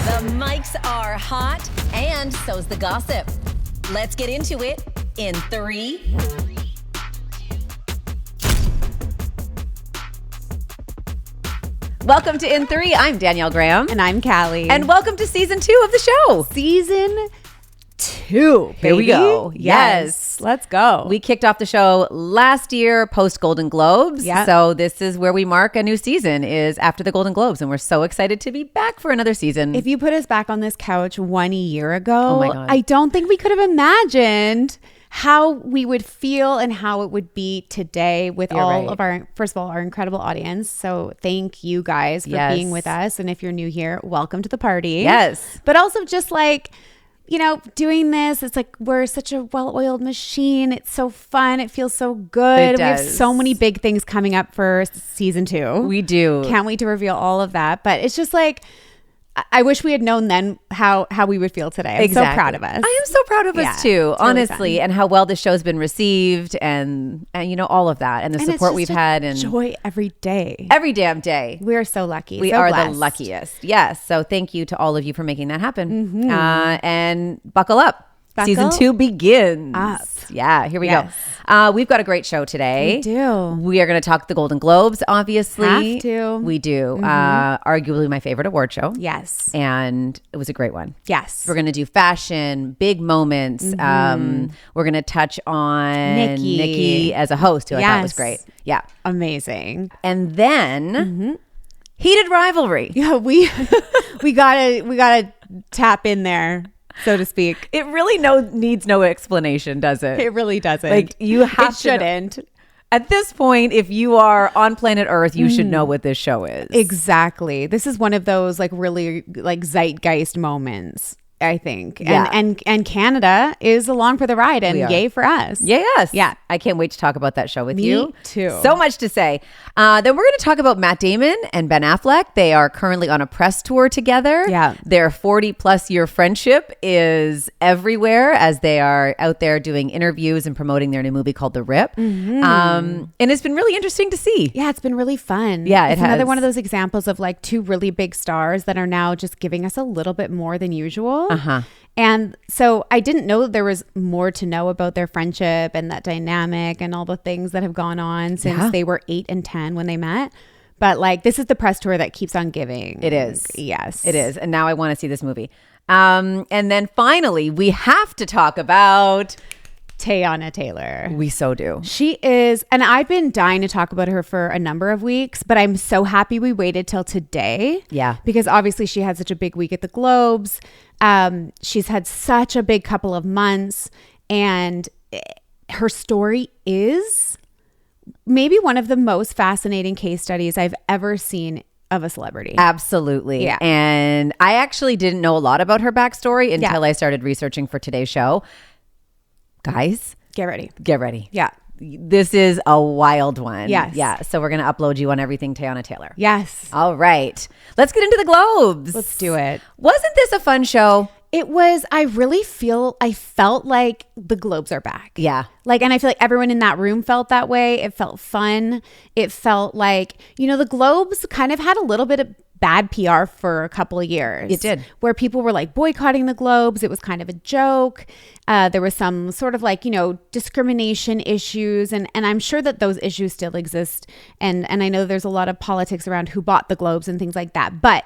The mics are hot, and so's the gossip. Let's get into it in 3. Welcome to In 3. I'm Danielle Graham. And I'm Callie. And welcome to season 2 of the show. Season 2. Here we go. Yes. Let's go. We kicked off the show last year post Golden Globes. Yep. So this is where we mark a new season, is after the Golden Globes. And we're so excited to be back for another season. If you put us back on this couch 1 year ago, Oh my God. I don't think we could have imagined how we would feel and how it would be today with of our, first of all, our incredible audience. So thank you guys for being with us. And if you're new here, welcome to the party. Yes. But also just like, you know, doing this, it's like we're such a well-oiled machine. It's so fun. It feels so good. It We have does. so many big things coming up for season 2. We do. Can't wait to reveal all of that. But it's just like, I wish we had known then how we would feel today. I'm so proud of us. I am so proud of us too, it's honestly, really fun. and how well the show's been received, and you know, all of that, and the And it's support just we've a had, and joy every day. every damn day. We are so lucky. We so are blessed. the luckiest. Yes. So thank you to all of you for making that happen. Mm-hmm. And buckle up. Buckle Season 2 begins. up. Yeah, here we Yes. go. We've got a great show today. We do. We are going to talk the Golden Globes, obviously. Have to. We do. Arguably my favorite award show. Yes. And it was a great one. Yes. We're going to do fashion, big moments. We're going to touch on Nikki as a host, who I thought was Yes. great. Yeah. Amazing. And then Heated Rivalry. Yeah, we gotta tap in there, so to speak. It really needs no explanation, does it? It really doesn't. Like, you have it to know. shouldn't. At this point, if you are on planet Earth, you should know what this show is. Exactly. This is one of those like really like zeitgeist moments, I think. Yeah. And Canada is along for the ride, and We are. yay for us. Yes. Yeah. I can't wait to talk about that show with Me you. too. So much to say. Then we're going to talk about Matt Damon and Ben Affleck. They are currently on a press tour together. Yeah. Their 40-plus year friendship is everywhere as they are out there doing interviews and promoting their new movie called The Rip. And it's been really interesting to see. Yeah, it's been really fun. Yeah, it's it another has. one of those examples of like 2 really big stars that are now just giving us a little bit more than usual. And so I didn't know there was more to know about their friendship and that dynamic and all the things that have gone on since they were 8 and 10 when they met. But like, this is the press tour that keeps on giving. It is. Yes. It is. And now I want to see this movie. And then finally, we have to talk about... Teyana Taylor. We so do. She is, and I've been dying to talk about her for a number of weeks, but I'm so happy we waited till today. Yeah. Because obviously she had such a big week at the Globes. She's had such a big couple of months, and her story is maybe one of the most fascinating case studies I've ever seen of a celebrity. Absolutely. Yeah. And I actually didn't know a lot about her backstory until I started researching for today's show. Guys, Get ready. get ready. Yeah. This is a wild one. Yes. Yeah. So we're going to upload you on everything Teyana Taylor. Yes. All right. Let's get into the Globes. Let's do it. Wasn't this a fun show? It was, I felt like the Globes are back. Yeah. Like, and I feel like everyone in that room felt that way. It felt fun. It felt like, you know, the Globes kind of had a little bit of bad PR for a couple of years. It did. Where people were like boycotting the Globes. It was kind of a joke. There was some sort of like, you know, discrimination issues. And I'm sure that those issues still exist. And I know there's a lot of politics around who bought the Globes and things like that. But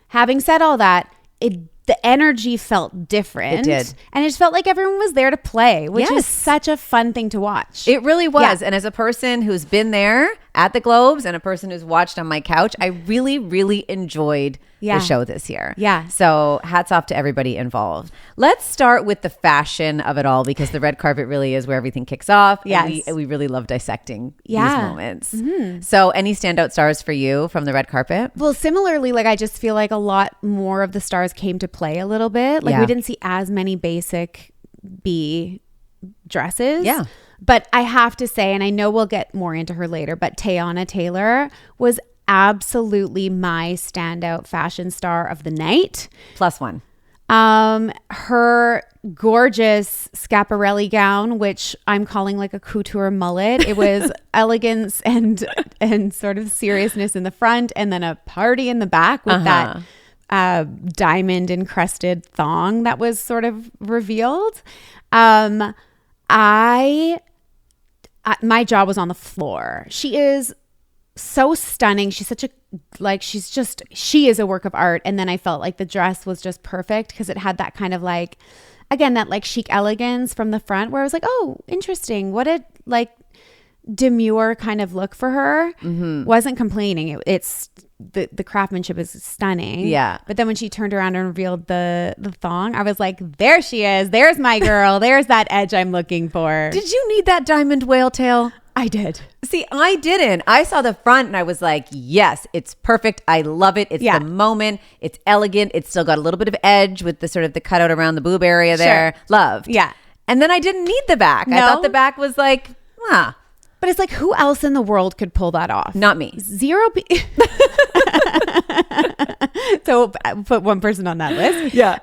having said all that, the energy felt different. It did. And it just felt like everyone was there to play, which Yes. is such a fun thing to watch. It really was. Yeah. And as a person who's been there at the Globes and a person who's watched on my couch, I really, really enjoyed Yeah. the show this year. Yeah. So hats off to everybody involved. Let's start with the fashion of it all, because the red carpet really is where everything kicks off. Yes. And we really love dissecting Yeah. these moments. So any standout stars for you from the red carpet? Well, similarly, like I just feel like a lot more of the stars came to play a little bit. Like Yeah. we didn't see as many basic B dresses. Yeah. But I have to say, and I know we'll get more into her later, but Teyana Taylor was absolutely my standout fashion star of the night. +1. Her gorgeous Schiaparelli gown, which I'm calling like a couture mullet. It was elegance and sort of seriousness in the front, and then a party in the back with that diamond encrusted thong that was sort of revealed. My jaw was on the floor. She is so stunning. She's such a, like, she is a work of art. And then I felt like the dress was just perfect because it had that kind of like, again, that like chic elegance from the front where I was like, oh, interesting. What a like demure kind of look for her. Wasn't complaining. It's the craftsmanship is stunning. Yeah. But then when she turned around and revealed the thong, I was like, there she is. There's my girl. There's that edge I'm looking for. Did you need that diamond whale tail? I did. See, I didn't. I saw the front and I was like, yes, it's perfect. I love it. It's the moment. It's elegant. It's still got a little bit of edge with the sort of the cutout around the boob area there. Sure. Loved. Yeah. And then I didn't need the back. No? I thought the back was like, But it's like, who else in the world could pull that off? not me. So put one person on that list. Yeah.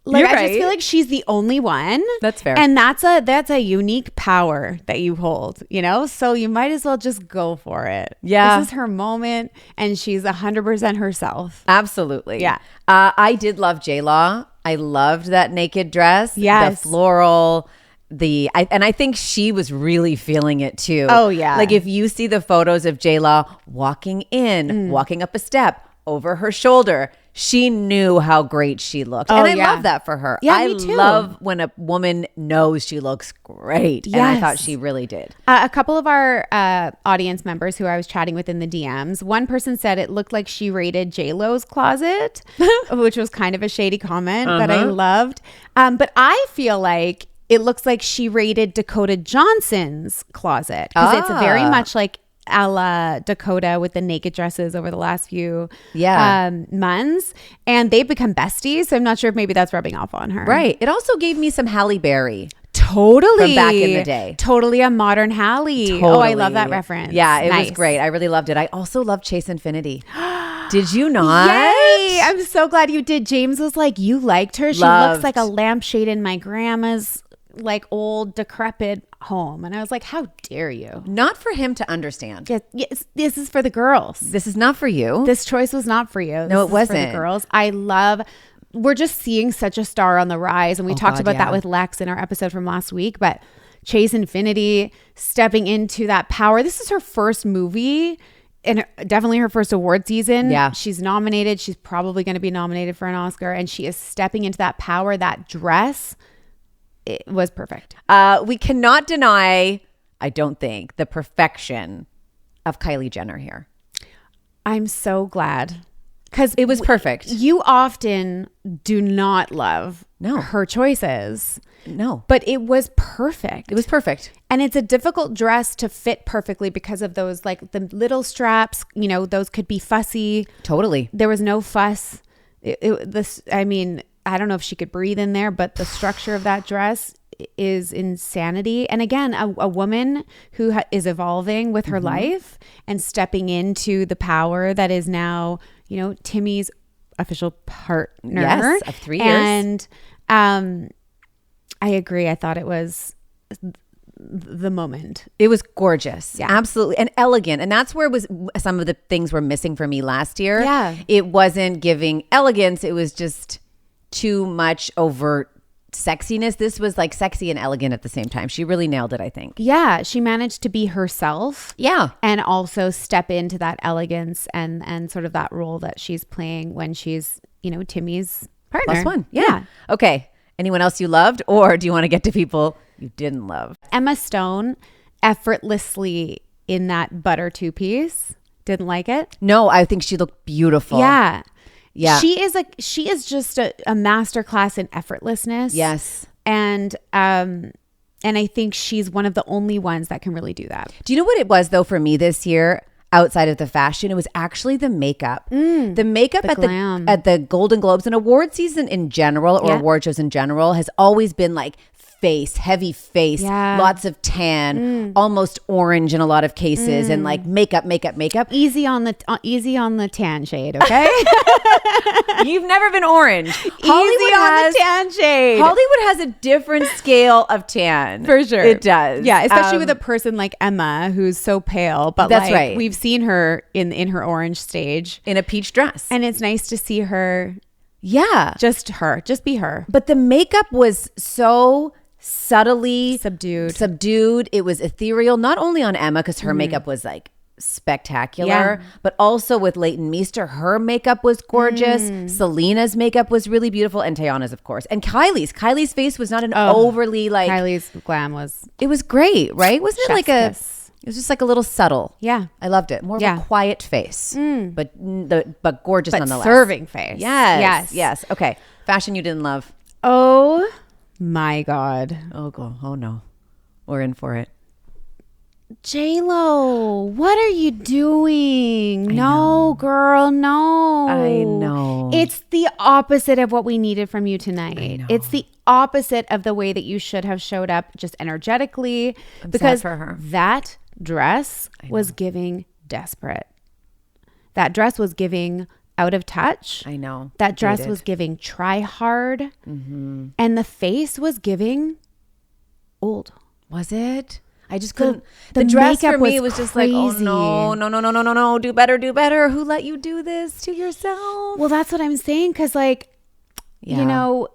Like, You're I just right. feel like she's the only one. That's fair. And that's a unique power that you hold, you know? So you might as well just go for it. Yeah. This is her moment and she's 100% herself. Absolutely. Yeah. I did love J-Law. I loved that naked dress. Yes. The floral. And I think she was really feeling it too. Oh, yeah. Like if you see the photos of J-Law walking in, walking up a step, over her shoulder, she knew how great she looked. And I love that for her. Yeah, I me too. love when a woman knows she looks great. Yes. And I thought she really did. A couple of our audience members who I was chatting with in the DMs, one person said it looked like she raided J-Lo's closet, which was kind of a shady comment that I loved. But I feel like it looks like she raided Dakota Johnson's closet because it's very much like a la Dakota with the naked dresses over the last few months, and they've become besties. So I'm not sure if maybe that's rubbing off on her. Right. It also gave me some Halle Berry. Totally. From back in the day. Totally a modern Halle. Totally. Oh, I love that reference. Yeah, it Nice. was great. I really loved it. I also loved Chase Infinity. Did you not? Yay! I'm so glad you did. James was like, you liked her. She Loved. looks like a lampshade in my grandma's like old decrepit home. And I was like, how dare you? Not for him to understand. Yes, this is for the girls. This is not for you. This choice was not for you. No, This it is wasn't. for the girls. We're just seeing such a star on the rise. And we talked God, about yeah. that with Lex in our episode from last week. But Chase Infinity stepping into that power. This is her first movie and definitely her first award season. Yeah. She's nominated. She's probably going to be nominated for an Oscar. And she is stepping into that power, that dress. It was perfect. We cannot deny, I don't think, the perfection of Kylie Jenner here. I'm so glad. Because It was perfect. you often do not love No. her choices. No. But it was perfect. It was perfect. And it's a difficult dress to fit perfectly because of those, like the little straps, you know, those could be fussy. Totally. There was no fuss. I don't know if she could breathe in there, but the structure of that dress is insanity. And again, a woman who is evolving with her life and stepping into the power that is now, you know, Timmy's official partner. Yes, of 3 years. And I agree. I thought it was the moment. It was gorgeous. Yeah. Absolutely. And elegant. And that's where it was some of the things were missing for me last year. Yeah. It wasn't giving elegance. It was just too much overt sexiness. This was like sexy and elegant at the same time. She really nailed it, I think. Yeah. She managed to be herself. Yeah. And also step into that elegance and sort of that role that she's playing when she's, you know, Timmy's partner. Plus one. Yeah. Okay. Anyone else you loved? Or do you want to get to people you didn't love? Emma Stone effortlessly in that butter two-piece. Didn't like it. No, I think she looked beautiful. Yeah. Yeah. She is just a masterclass in effortlessness. Yes. And I think she's one of the only ones that can really do that. Do you know what it was though for me this year? Outside of the fashion, it was actually the makeup. The makeup the glam. at the Golden Globes and award season in general, or Yeah. award shows in general, has always been like face, heavy face, Yeah. lots of tan, almost orange in a lot of cases, and like makeup. Easy on the tan shade, okay? You've never been orange. Easy on the tan shade. Hollywood has a different scale of tan. For sure. It does. Yeah, especially with a person like Emma, who's so pale. But That's like, right. we've seen her in her orange stage. In a peach dress. And it's nice to see her, Yeah. just be her. But the makeup was so subtly Subdued. It was ethereal, not only on Emma, because her makeup was like spectacular, Yeah. but also with Leighton Meester. Her makeup was gorgeous. Selena's makeup was really beautiful, and Teyana's, of course. And Kylie's face was not an overly like. Kylie's glam was It was great, right? Wasn't it like chef's kiss. It was just like a little subtle. Yeah. I loved it. More of a quiet face, but gorgeous But nonetheless. serving face. Yes. Okay. Fashion you didn't love. Oh my God. Oh no, we're in for it. J-Lo, what are you doing? No, girl, no. I know. It's the opposite of what we needed from you tonight. It's the opposite of the way that you should have showed up, just energetically. Because sad for her. that dress was giving desperate. That dress was giving out of touch. I know. That dress Dated. was giving try hard. And the face was giving old. Was it? I just couldn't. the The dress makeup for me was was just like, oh crazy. no. Do better. Who let you do this to yourself? Well, that's what I'm saying. Cause like, you know,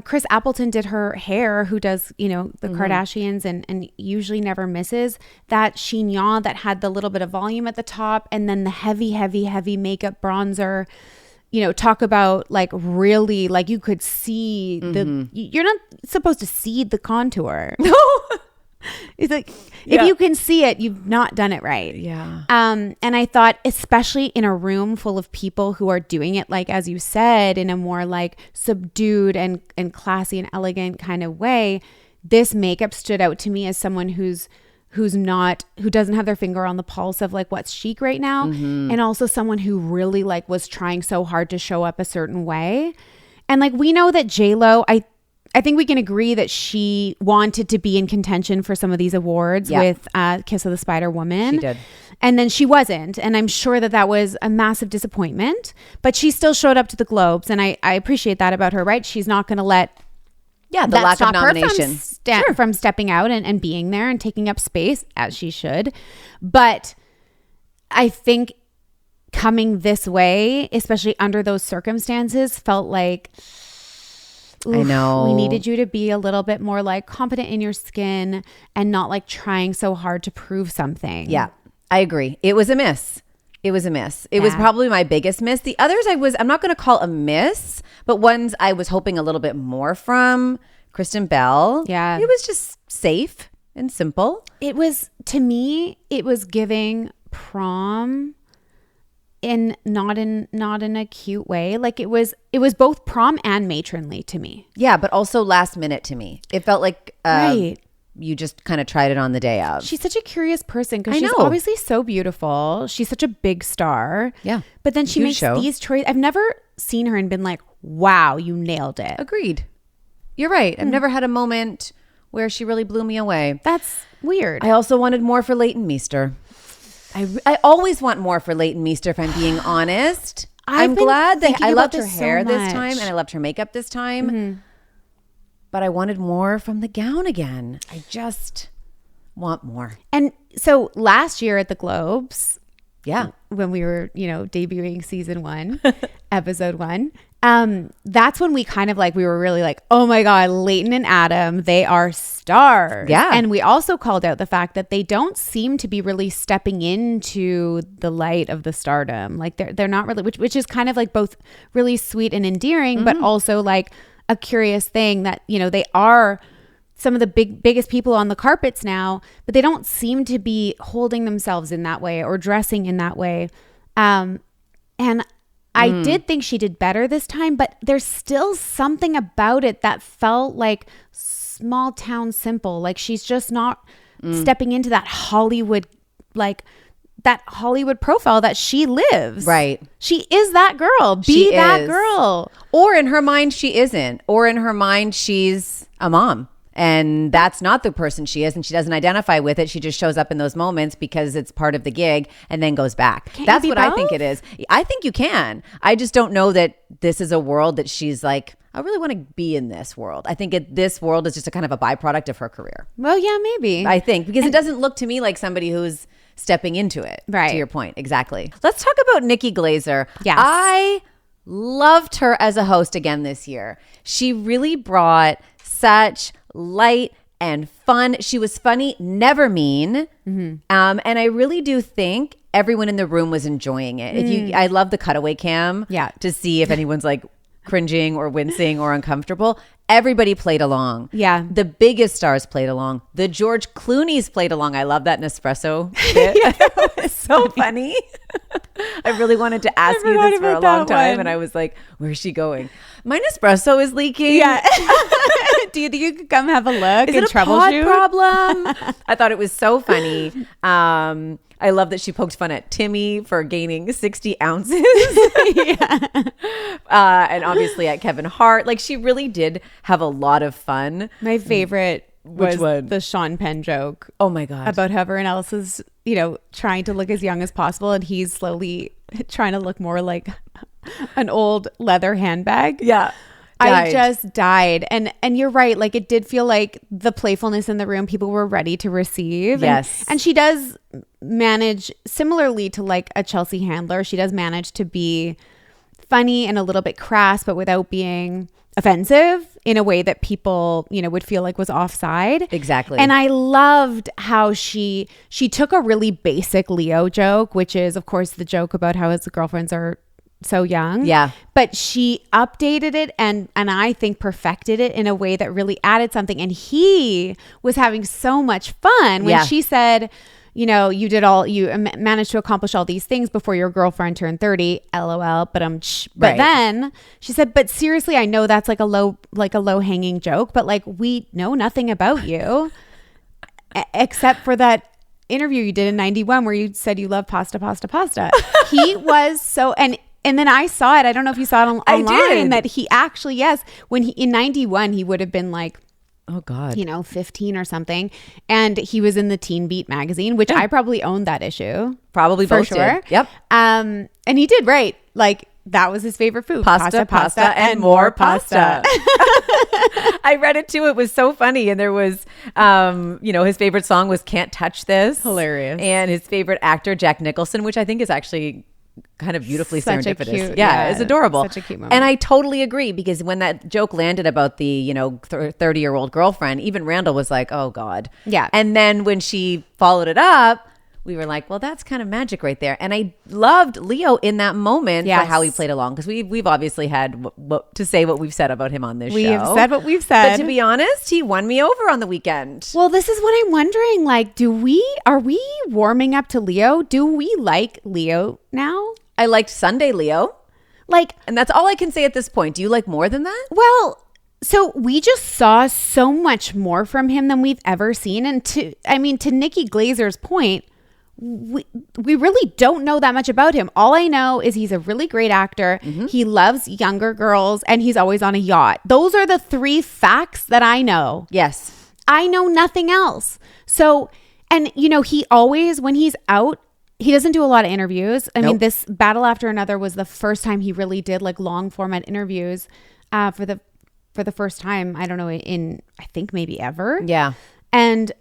Chris Appleton did her hair, who does, you know, the Kardashians and usually never misses. That chignon that had the little bit of volume at the top, and then the heavy makeup bronzer. You know, talk about like really like you could see you're not supposed to see the contour. No. It's like if you can see it, you've not done it right. Yeah. And I thought, especially in a room full of people who are doing it, like, as you said, in a more like subdued and classy and elegant kind of way, this makeup stood out to me as someone who doesn't have their finger on the pulse of like what's chic right now. And also someone who really like was trying so hard to show up a certain way. And like, we know that J-Lo, I think we can agree that she wanted to be in contention for some of these awards with Kiss of the Spider Woman. She did. And then she wasn't. And I'm sure that was a massive disappointment. But she still showed up to the Globes. And I appreciate that about her, right? She's not going to let the that lack of stop her nomination from stepping out and being there and taking up space, as she should. But I think coming this way, especially under those circumstances, felt like... I know. We needed you to be a little bit more like confident in your skin and not like trying so hard to prove something. Yeah, I agree. It was a miss. It was probably my biggest miss. The others I'm not going to call a miss, but ones I was hoping a little bit more from. Kristen Bell. Yeah. It was just safe and simple. It was, to me, it was giving prom in not in a cute way. Like it was both prom and matronly to me. Yeah, but also last minute to me. It felt like Right. you just kind of tried it on the day of. She's such a curious person because I she's know. obviously so beautiful. She's such a big star. Yeah. But then she Huge makes show. these choices. I've never seen her and been like, wow, you nailed it. Agreed. You're right. I've never had a moment where she really blew me away. That's weird. I also wanted more for Leighton Meester. I always want more for Leighton Meester, if I'm being honest. I'm been glad that thinking I about loved her this so hair this much. time, and I loved her makeup this time. But I wanted more from the gown again. I just want more. And so last year at the Globes, Yeah. when we were, debuting season 1, episode 1, that's when we kind of we were really like, oh my God, Leighton and Adam, they are stars. Yeah. And we also called out the fact that they don't seem to be really stepping into the light of the stardom. Like they're not really, which is kind of like both really sweet and endearing, but also like a curious thing that, they are some of the biggest people on the carpets now, but they don't seem to be holding themselves in that way or dressing in that way. And I did think she did better this time, but there's still something about it that felt like small town simple. Like she's just not stepping into that Hollywood, that Hollywood profile that she lives. Right. She is that girl. She Be that is. girl. Or in her mind, she isn't. Or in her mind, she's a mom. And that's not the person she is, and she doesn't identify with it. She just shows up in those moments because it's part of the gig and then goes back. That's what I think it is. I think you can. I just don't know that this is a world that she's like, I really want to be in this world. I think this world is just a kind of a byproduct of her career. Well, yeah, maybe. I think because it doesn't look to me like somebody who's stepping into it. Right. To your point. Exactly. Let's talk about Nikki Glaser. Yes. I loved her as a host again this year. She really brought such light and fun. She was funny, never mean. And I really do think everyone in the room was enjoying it. I love the cutaway cam to see if anyone's like cringing or wincing or uncomfortable. Everybody played along. Yeah. The biggest stars played along. The George Clooney's played along. I love that Nespresso bit. It was so funny. I really wanted to ask you this for a long time. And I was like, where's she going? My Nespresso is leaking. Yeah. Do you think you could come have a look and troubleshoot? Problem? I thought it was so funny. I love that she poked fun at Timmy for gaining 60 ounces. And obviously at Kevin Hart. Like she really did have a lot of fun. My favorite was the Sean Penn joke. Oh my God. About how everyone else is, trying to look as young as possible. And he's slowly trying to look more like an old leather handbag. Yeah. I just died. And you're right. Like it did feel like the playfulness in the room, people were ready to receive. Yes. And she does manage, similarly to like a Chelsea Handler, she does manage to be funny and a little bit crass, but without being offensive in a way that people, would feel like was offside. Exactly. And I loved how she took a really basic Leo joke, which is of course the joke about how his girlfriends are so young. Yeah. But she updated it and I think perfected it in a way that really added something. And he was having so much fun when she said, you managed to accomplish all these things before your girlfriend turned 30. LOL. But then she said, but seriously, I know that's like a low hanging joke, but like we know nothing about you except for that interview you did in 91 where you said you love pasta. He was so, and then I saw it. I don't know if you saw it online. I did. That he actually, when in 91, he would have been like, oh God, 15 or something. And he was in the Teen Beat magazine, which I probably owned that issue. Probably for both sure. Did. Yep. And he did right. Like that was his favorite food. Pasta, and more pasta. I read it too. It was so funny. And there was, his favorite song was Can't Touch This. Hilarious. And his favorite actor, Jack Nicholson, which I think is actually kind of beautifully serendipitous. Cute, it's adorable. Such a cute moment. And I totally agree because when that joke landed about the 30-year-old girlfriend, even Randall was like, oh God. Yeah. And then when she followed it up, we were like, well, that's kind of magic right there. And I loved Leo in that moment for how he played along because we've obviously had what to say what we've said about him on this show. We have said what we've said. But to be honest, he won me over on the weekend. Well, this is what I'm wondering. Like, are we warming up to Leo? Do we like Leo now? I liked Sunday Leo. And that's all I can say at this point. Do you like more than that? Well, so we just saw so much more from him than we've ever seen. And to Nikki Glaser's point, we really don't know that much about him. All I know is he's a really great actor. Mm-hmm. He loves younger girls and he's always on a yacht. Those are the 3 facts that I know. Yes. I know nothing else. So, and he always, when he's out, he doesn't do a lot of interviews. I mean, this Battle After Another was the first time he really did like long format interviews for the first time. I don't know, in I think maybe ever. Yeah. And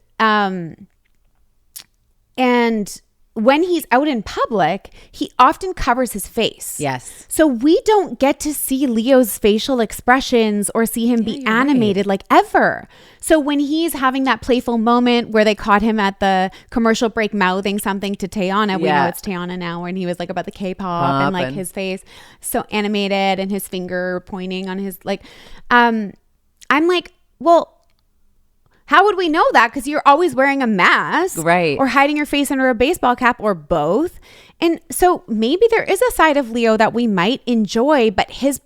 when he's out in public, he often covers his face. Yes. So we don't get to see Leo's facial expressions or see him be animated like ever. So when he's having that playful moment where they caught him at the commercial break mouthing something to Teyana, we know it's Teyana now, and he was like about the K-pop and like his face so animated and his finger pointing on his I'm like, well, how would we know that? Because you're always wearing a mask, right? Or hiding your face under a baseball cap, or both. And so maybe there is a side of Leo that we might enjoy, but his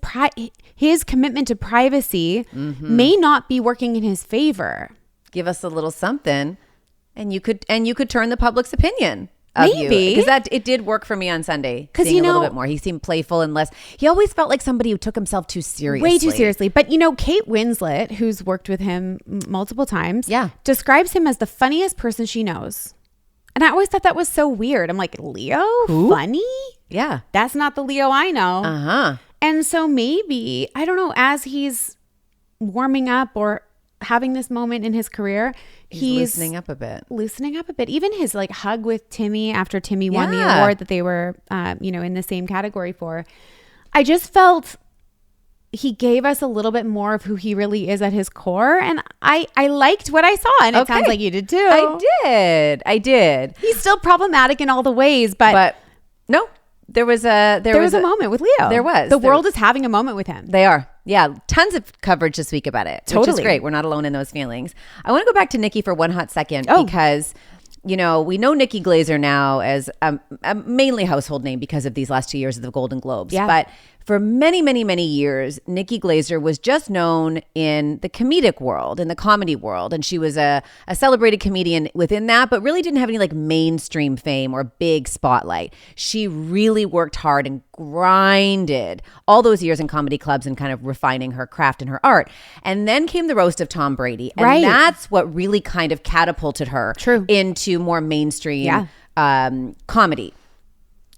commitment to privacy may not be working in his favor. Give us a little something, and you could turn the public's opinion. Maybe. Because it did work for me on Sunday. Because, you a little know, bit more. He seemed playful and less. He always felt like somebody who took himself too seriously. Way too seriously. But, Kate Winslet, who's worked with him multiple times, describes him as the funniest person she knows. And I always thought that was so weird. I'm like, Leo? Who? Funny? Yeah. That's not the Leo I know. Uh-huh. And so maybe, I don't know, as he's warming up or having this moment in his career, he's loosening up a bit. Even his hug with Timmy after Timmy won the award that they were, in the same category for. I just felt he gave us a little bit more of who he really is at his core. And I liked what I saw. And it sounds like you did too. I did. He's still problematic in all the ways, but no, there was a moment with Leo. There was. The world is having a moment with him. They are. Yeah. Tons of coverage this week about it. Totally. Which is great. We're not alone in those feelings. I want to go back to Nikki for one hot second because we know Nikki Glaser now as a mainly household name because of these last 2 years of the Golden Globes. Yeah. But for many, many, many years, Nikki Glaser was just known in the comedic world, in the comedy world. And she was a celebrated comedian within that, but really didn't have any mainstream fame or big spotlight. She really worked hard and grinded all those years in comedy clubs and kind of refining her craft and her art. And then came the roast of Tom Brady. And that's what really kind of catapulted her into more mainstream comedy.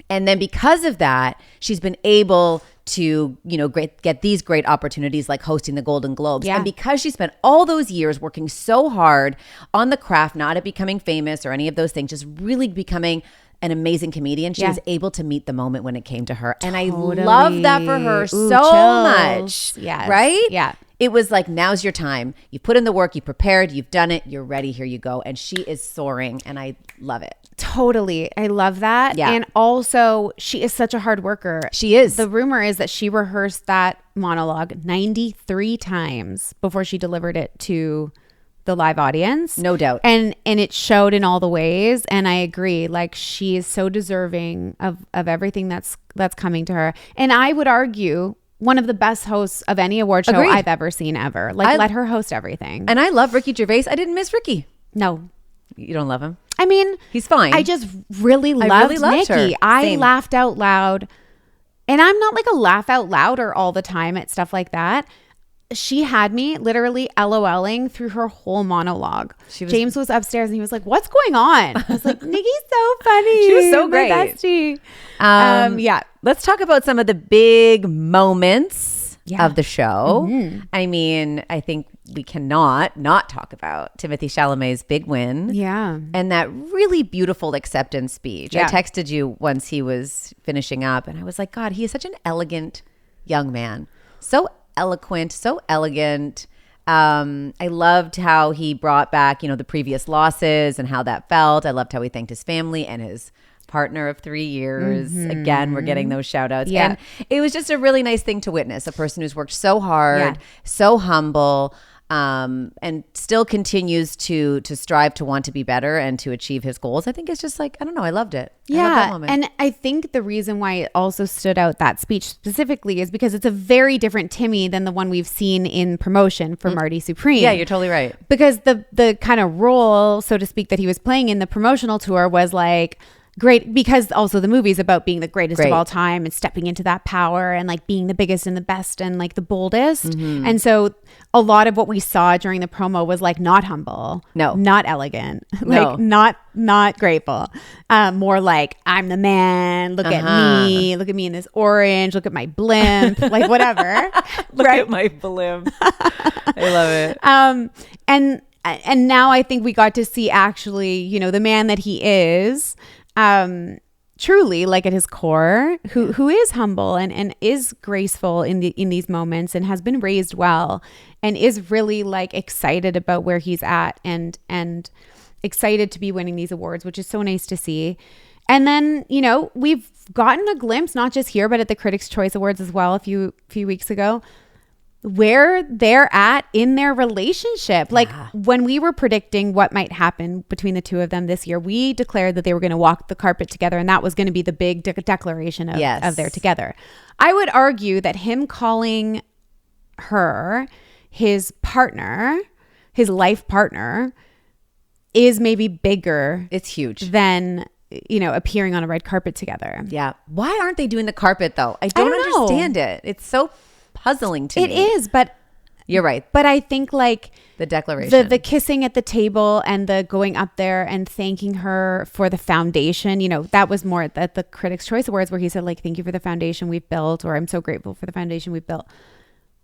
And then because of that, she's been able to, get these great opportunities like hosting the Golden Globes. Yeah. And because she spent all those years working so hard on the craft, not at becoming famous or any of those things, just really becoming an amazing comedian, she was able to meet the moment when it came to her. And I love that for her much. Yes. Right? Yeah. It was like, now's your time. You put in the work, you prepared, you've done it, you're ready, here you go. And she is soaring and I love it. Totally. I love that. Yeah. And also, she is such a hard worker. She is. The rumor is that she rehearsed that monologue 93 times before she delivered it to the live audience. No doubt. And it showed in all the ways. And I agree. She is so deserving of everything that's coming to her. And I would argue one of the best hosts of any award show I've ever seen ever. Let her host everything. And I love Ricky Gervais. I didn't miss Ricky. No. You don't love him? I mean, he's fine. I just really loved Nikki. Her. I laughed out loud. And I'm not a laugh out louder all the time at stuff like that. She had me literally LOLing through her whole monologue. James was upstairs and he was like, "What's going on?" I was like, "Nikki's so funny. She was so great." Yeah. Let's talk about some of the big moments of the show. Mm-hmm. I mean, I think we cannot not talk about Timothée Chalamet's big win. Yeah. And that really beautiful acceptance speech. Yeah. I texted you once he was finishing up and I was like, God, he is such an elegant young man. So eloquent, so elegant. I loved how he brought back, the previous losses and how that felt. I loved how he thanked his family and his partner of 3 years. Mm-hmm. Again, we're getting those shout outs. Yeah. And it was just a really nice thing to witness. A person who's worked so hard, so humble, and still continues to strive to want to be better and to achieve his goals. I think it's just I don't know. I loved it. Yeah. I loved that moment. And I think the reason why it also stood out, that speech specifically, is because it's a very different Timmy than the one we've seen in promotion for Marty Supreme. Yeah, you're totally right. Because the kind of role, so to speak, that he was playing in the promotional tour was great, because also the movie's about being the greatest of all time and stepping into that power and being the biggest and the best and the boldest. Mm-hmm. And so a lot of what we saw during the promo was not humble, not elegant, not grateful, more I'm the man, look at me in this orange, look at my blimp, whatever. Look at my blimp. I love it. And now I think we got to see actually, the man that he is, truly, at his core, who is humble and is graceful in these moments and has been raised well and is really excited about where he's at and excited to be winning these awards, which is so nice to see. And then, we've gotten a glimpse, not just here, but at the Critics' Choice Awards as well a few weeks ago, where they're at in their relationship. When we were predicting what might happen between the two of them this year, we declared that they were going to walk the carpet together, and that was going to be the big declaration of their together. I would argue that him calling her his partner, his life partner, is maybe bigger. It's huge. Than appearing on a red carpet together. Yeah. Why aren't they doing the carpet though? I don't understand it. It's so puzzling to me. It is, but you're right. But I think like the declaration, the kissing at the table and the going up there and thanking her for the foundation, that was more at the Critics' Choice Awards where he said like, thank you for the foundation we've built, or I'm so grateful for the foundation we've built.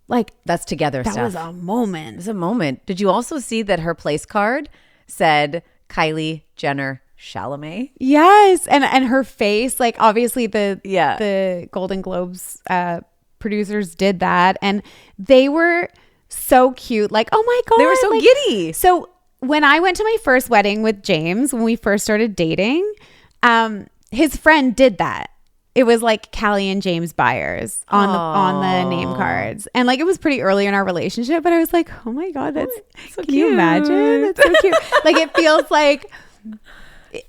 Like that's together that stuff. was a moment. It was a moment. Did you also see that her place card said Kylie Jenner Chalamet? Yes. And her face, like obviously the Golden Globes producers did that, and they were so cute. Like, oh my God. They were so like, giddy. So when I went to my first wedding with James, when we first started dating, his friend did that. It was like Callie and James Byers on the name cards. And like, it was pretty early in our relationship, but I was like, oh my God, that's so can cute. You imagine? That's so cute. Like, it feels like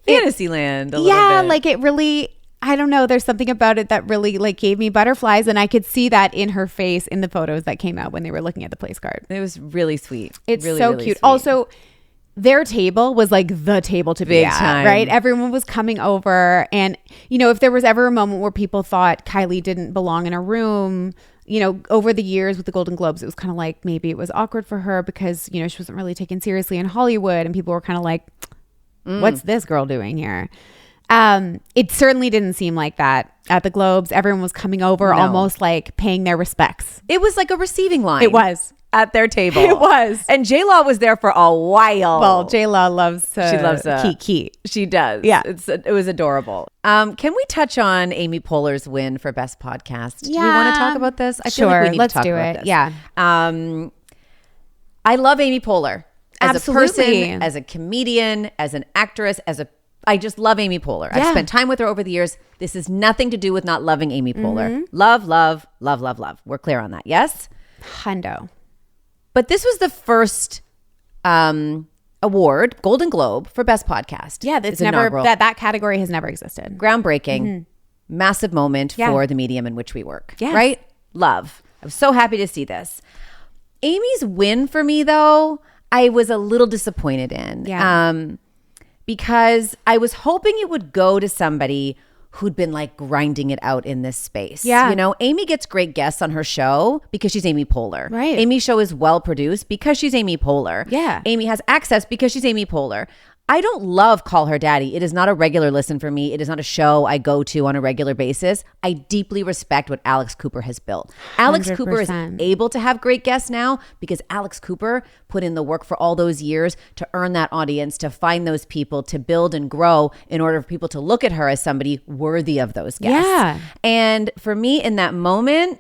Fantasyland a little bit. Like it really, I don't know. There's something about it that really like gave me butterflies, and I could see that in her face in the photos that came out when they were looking at the place card. It was really sweet. It's really, so really cute. Sweet. Also, their table was like the table to be at, right? Everyone was coming over, and if there was ever a moment where people thought Kylie didn't belong in a room, over the years with the Golden Globes, it was kind of like maybe it was awkward for her because she wasn't really taken seriously in Hollywood, and people were kind of like, what's this girl doing here? It certainly didn't seem like that at the Globes. Everyone was coming over almost like paying their respects. It was like a receiving line. It was. At their table. It was. And J-Law was there for a while. Well, J-Law loves she loves Kiki. She does. Yeah. It was adorable. Can we touch on Amy Poehler's win for Best Podcast? Do you want to talk about this? I feel like we need to talk about this. Yeah. I love Amy Poehler as Absolutely. a person, as a comedian, as an actress, I just love Amy Poehler. I've spent time with her over the years. This is nothing to do with not loving Amy Poehler. Love, love, love, love, love. We're clear on that. Yes? Hundo. But this was the first award, Golden Globe, for Best Podcast. Yeah, it's never that category has never existed. Groundbreaking, massive moment for the medium in which we work. Yes. Right? Love. I was so happy to see this. Amy's win for me, though, I was a little disappointed in. Yeah. Because I was hoping it would go to somebody who'd been like grinding it out in this space. Yeah. Amy gets great guests on her show because she's Amy Poehler. Right. Amy's show is well produced because she's Amy Poehler. Yeah. Amy has access because she's Amy Poehler. I don't love Call Her Daddy. It is not a regular listen for me. It is not a show I go to on a regular basis. I deeply respect what Alex Cooper has built. Alex 100%. Cooper is able to have great guests now because Alex Cooper put in the work for all those years to earn that audience, to find those people, to build and grow in order for people to look at her as somebody worthy of those guests. Yeah. And for me in that moment,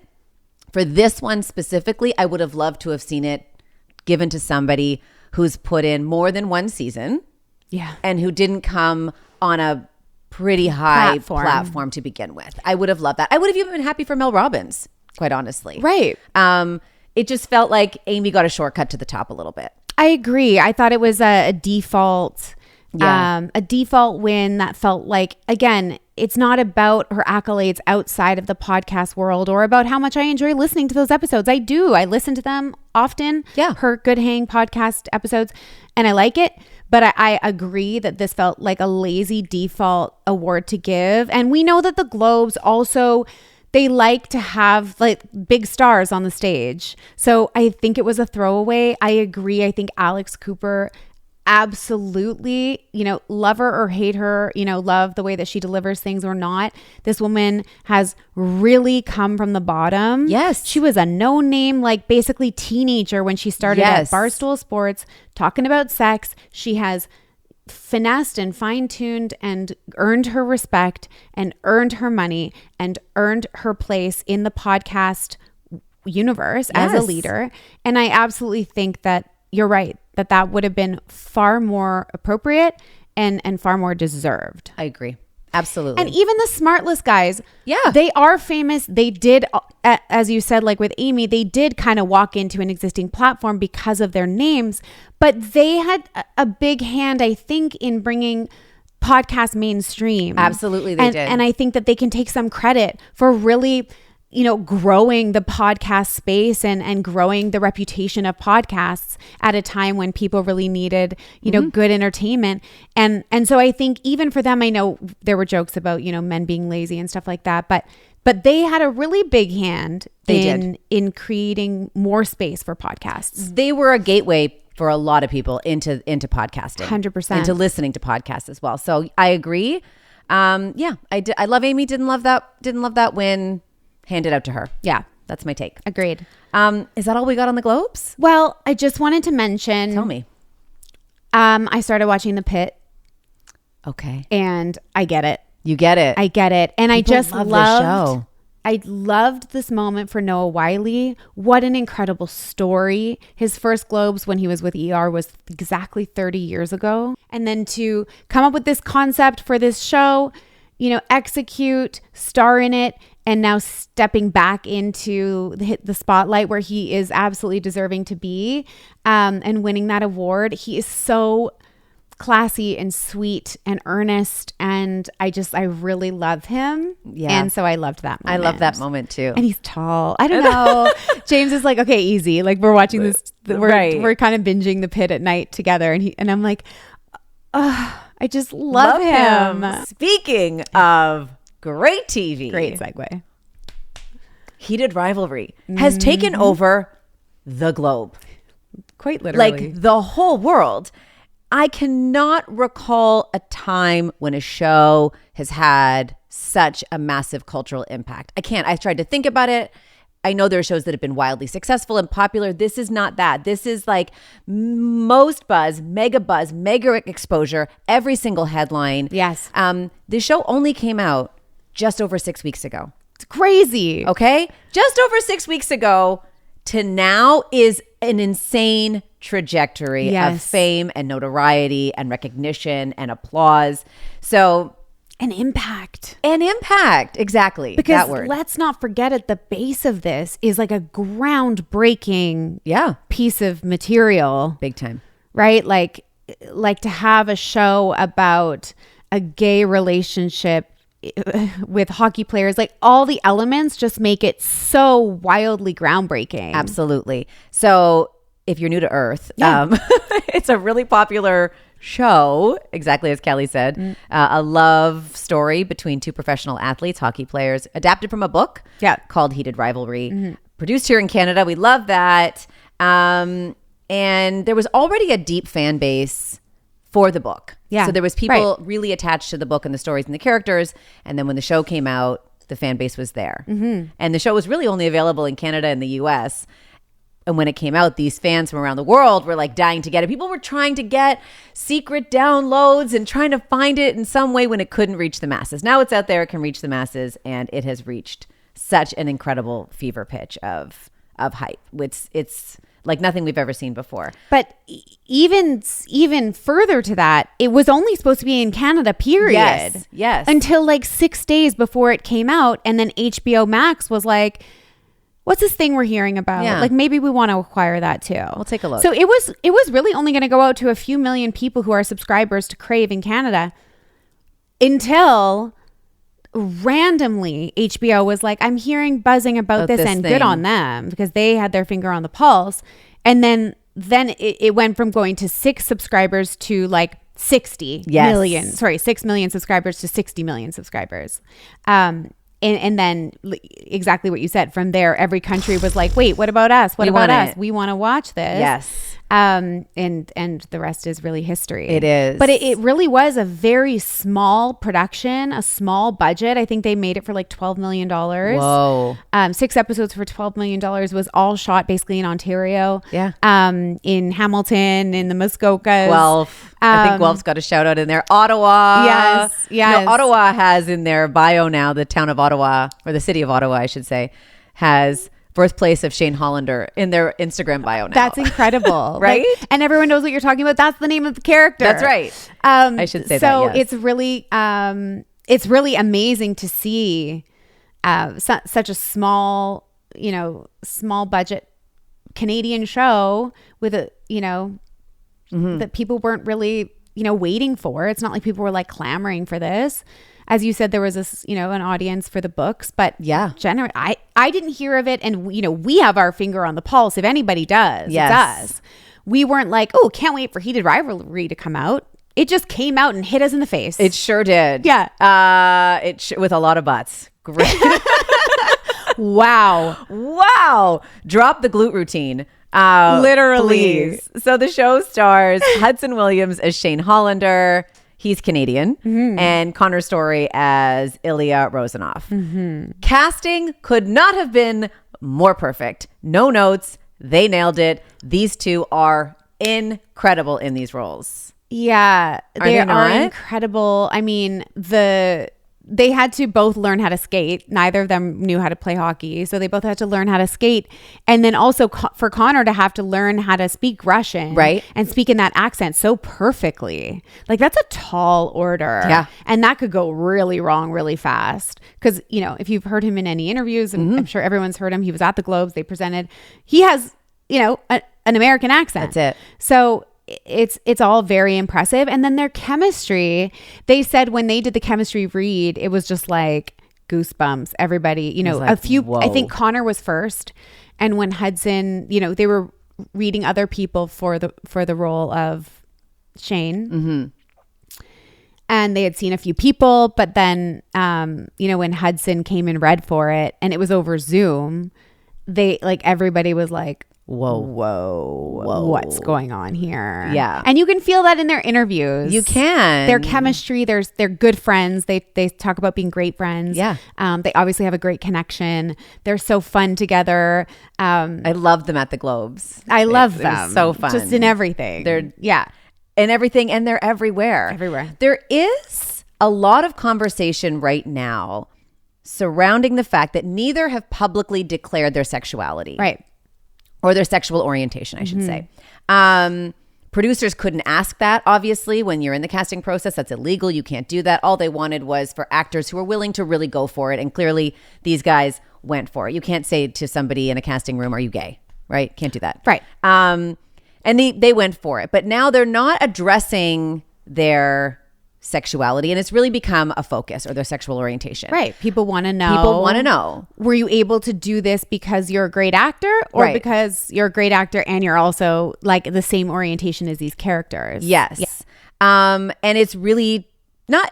for this one specifically, I would have loved to have seen it given to somebody who's put in more than one season. Yeah. And who didn't come on a pretty high platform to begin with. I would have loved that. I would have even been happy for Mel Robbins, quite honestly. Right. It just felt like Amy got a shortcut to the top a little bit. I agree. I thought it was a default win that felt like, again, it's not about her accolades outside of the podcast world or about how much I enjoy listening to those episodes. I do. I listen to them often. Yeah. Her Good Hang podcast episodes, and I like it. But I agree that this felt like a lazy default award to give. And we know that the Globes also, they like to have like big stars on the stage. So I think it was a throwaway. I agree. I think Alex Cooper absolutely, love her or hate her, love the way that she delivers things or not. This woman has really come from the bottom. Yes. She was a no-name, like basically teenager when she started at Barstool Sports talking about sex. She has finessed and fine-tuned and earned her respect and earned her money and earned her place in the podcast universe as a leader. And I absolutely think that you're right, that would have been far more appropriate and far more deserved. I agree. Absolutely. And even the Smartless guys, yeah, they are famous. They did, as you said, like with Amy, they did kind of walk into an existing platform because of their names, but they had a big hand, I think, in bringing podcast mainstream. Absolutely, they did. And I think that they can take some credit for really growing the podcast space and growing the reputation of podcasts at a time when people really needed, good entertainment. And so I think even for them, I know there were jokes about, men being lazy and stuff like that, but they had a really big hand in creating more space for podcasts. They were a gateway for a lot of people into podcasting. 100%. Into listening to podcasts as well. So I agree. I love Amy. Didn't love that win. Hand it out to her. Yeah. That's my take. Agreed. Is that all we got on the Globes? Well, I just wanted to mention. Tell me. I started watching The Pit. Okay. And I get it. You get it. I get it. And People I just love the show. I loved this moment for Noah Wyle. What an incredible story. His first Globes when he was with ER was exactly 30 years ago. And then to come up with this concept for this show, execute, star in it, and now stepping back into the spotlight where he is absolutely deserving to be, and winning that award. He is so classy and sweet and earnest, and I really love him. Yeah. And so I loved that moment. I love that moment too. And he's tall. I don't know. James is like, okay, easy. Like we're watching this. We're kind of binging The Pit at night together, and I'm like, oh, I just love him. Speaking of great TV. Great segue. Heated Rivalry has taken over the globe. Quite literally. Like the whole world. I cannot recall a time when a show has had such a massive cultural impact. I can't. I've tried to think about it. I know there are shows that have been wildly successful and popular. This is not that. This is like most buzz, mega exposure, every single headline. Yes. This show only came out just over 6 weeks ago. It's crazy. Okay? Just over 6 weeks ago to now is an insane trajectory of fame and notoriety and recognition and applause. So... An impact. Exactly. Because that word. Let's not forget at the base of this is like a groundbreaking piece of material. Big time. Right? Like to have a show about a gay relationship with hockey players, like all the elements just make it so wildly groundbreaking. Absolutely. So if you're new to Earth, it's a really popular show, exactly as Kelly said, a love story between two professional athletes, hockey players, adapted from a book called Heated Rivalry, produced here in Canada. We love that. And there was already a deep fan base for the book. Yeah. So there was people really attached to the book and the stories and the characters. And then when the show came out, the fan base was there. And the show was really only available in Canada and the US. And when it came out, these fans from around the world were like dying to get it. People were trying to get secret downloads and trying to find it in some way when it couldn't reach the masses. Now it's out there, it can reach the masses, and it has reached such an incredible fever pitch of hype. It's like nothing we've ever seen before. But even further to that, it was only supposed to be in Canada, period. Yes. Until like 6 days before it came out. And then HBO Max was like, what's this thing we're hearing about? Yeah. Like maybe we want to acquire that too. We'll take a look. So it was really only going to go out to a few million people who are subscribers to Crave in Canada until randomly HBO was like, I'm hearing buzzing about this and thing. Good on them because they had their finger on the pulse. And then it went from going to 6 subscribers to like 6 million subscribers to 60 million subscribers. And then exactly what you said, from there, every country was like, wait, what about us? What about us? We want to watch this. Yes. And the rest is really history. It is. But it really was a very small production, a small budget. I think they made it for like $12 million. Whoa. 6 episodes for $12 million was all shot basically in Ontario. Yeah. In Hamilton, in the Muskokas. Guelph. I think Guelph's got a shout out in there. Ottawa. Yes. No, Ottawa has in their bio now, the town of Ottawa, or the city of Ottawa, I should say, has birthplace of Shane Hollander in their Instagram bio now. That's incredible. Right? Like, and everyone knows what you're talking about. That's the name of the character. That's right. I should say that, So it's really amazing to see such a small budget Canadian show with a, that people weren't really, waiting for. It's not like people were like clamoring for this. as you said, there was this, an audience for the books, but yeah, I didn't hear of it. And we have our finger on the pulse. If anybody does, yes. It's us. We weren't like, oh, can't wait for Heated Rivalry to come out. It just came out and hit us in the face. It sure did. Yeah. With a lot of butts. Great. Wow. Drop the glute routine. Literally. Please. So the show stars Hudson Williams as Shane Hollander. He's Canadian. And Connor Storrie as Ilya Rozanov. Casting could not have been more perfect. No notes. They nailed it. These two are incredible in these roles. Yeah, they not? are incredible. I mean, they had to both learn how to skate. Neither of them knew how to play hockey, so they both had to learn how to skate. And then also for Connor to have to learn how to speak Russian, right, and speak in that accent so perfectly. Like, that's a tall order. Yeah, and that could go really wrong really fast. Because if you've heard him in any interviews, and I'm sure everyone's heard him. He was at the Globes. They presented. He has an American accent. That's it. So it's all very impressive. And then their chemistry, they said when they did the chemistry read, it was just like goosebumps. Everybody, like, a few, whoa. I think Connor was first. And when Hudson, they were reading other people for the role of Shane. And they had seen a few people, but then, when Hudson came and read for it and it was over Zoom, everybody was like, Whoa, what's going on here? Yeah. And you can feel that in their interviews. You can. Their chemistry, they're good friends. They talk about being great friends. Yeah. They obviously have a great connection. They're so fun together. I love them at the Globes. I love them. It was so fun. Just in everything. In everything, and they're everywhere. There is a lot of conversation right now surrounding the fact that neither have publicly declared their sexuality. Right. Or their sexual orientation, I should say. Producers couldn't ask that, obviously, when you're in the casting process. That's illegal. You can't do that. All they wanted was for actors who were willing to really go for it. And clearly, these guys went for it. You can't say to somebody in a casting room, are you gay? Right? Can't do that. Right. And they went for it. But now they're not addressing their sexuality, and it's really become a focus, or their sexual orientation. Right. People want to know. Were you able to do this because you're a great actor, or because you're a great actor and you're also like the same orientation as these characters? Yes. Yeah. And it's really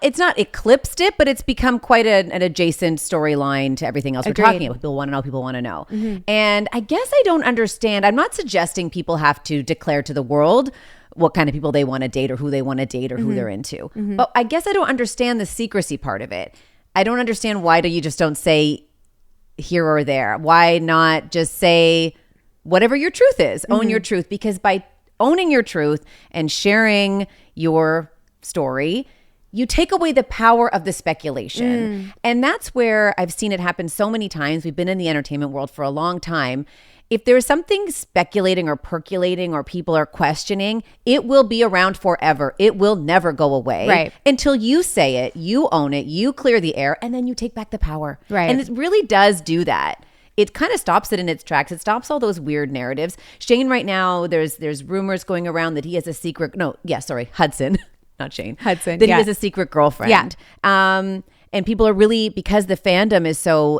it's not eclipsed it, but it's become quite an adjacent storyline to everything else we're talking about. People want to know. And I guess I don't understand. I'm not suggesting people have to declare to the world what kind of people they want to date, or who they want to date, or who they're into. But I guess I don't understand the secrecy part of it. I don't understand why you just don't say here or there. Why not just say whatever your truth is? Own your truth. Because by owning your truth and sharing your story, you take away the power of the speculation. And that's where I've seen it happen so many times. We've been in the entertainment world for a long time. If there's something speculating or percolating or people are questioning, it will be around forever. It will never go away. Right. Until you say it, you own it, you clear the air, and then you take back the power. Right. And it really does do that. It kind of stops it in its tracks. It stops all those weird narratives. Shane right now, there's rumors going around that he has a secret, Hudson, not Shane. Hudson, that he has a secret girlfriend. Yeah. And people are really, because the fandom is so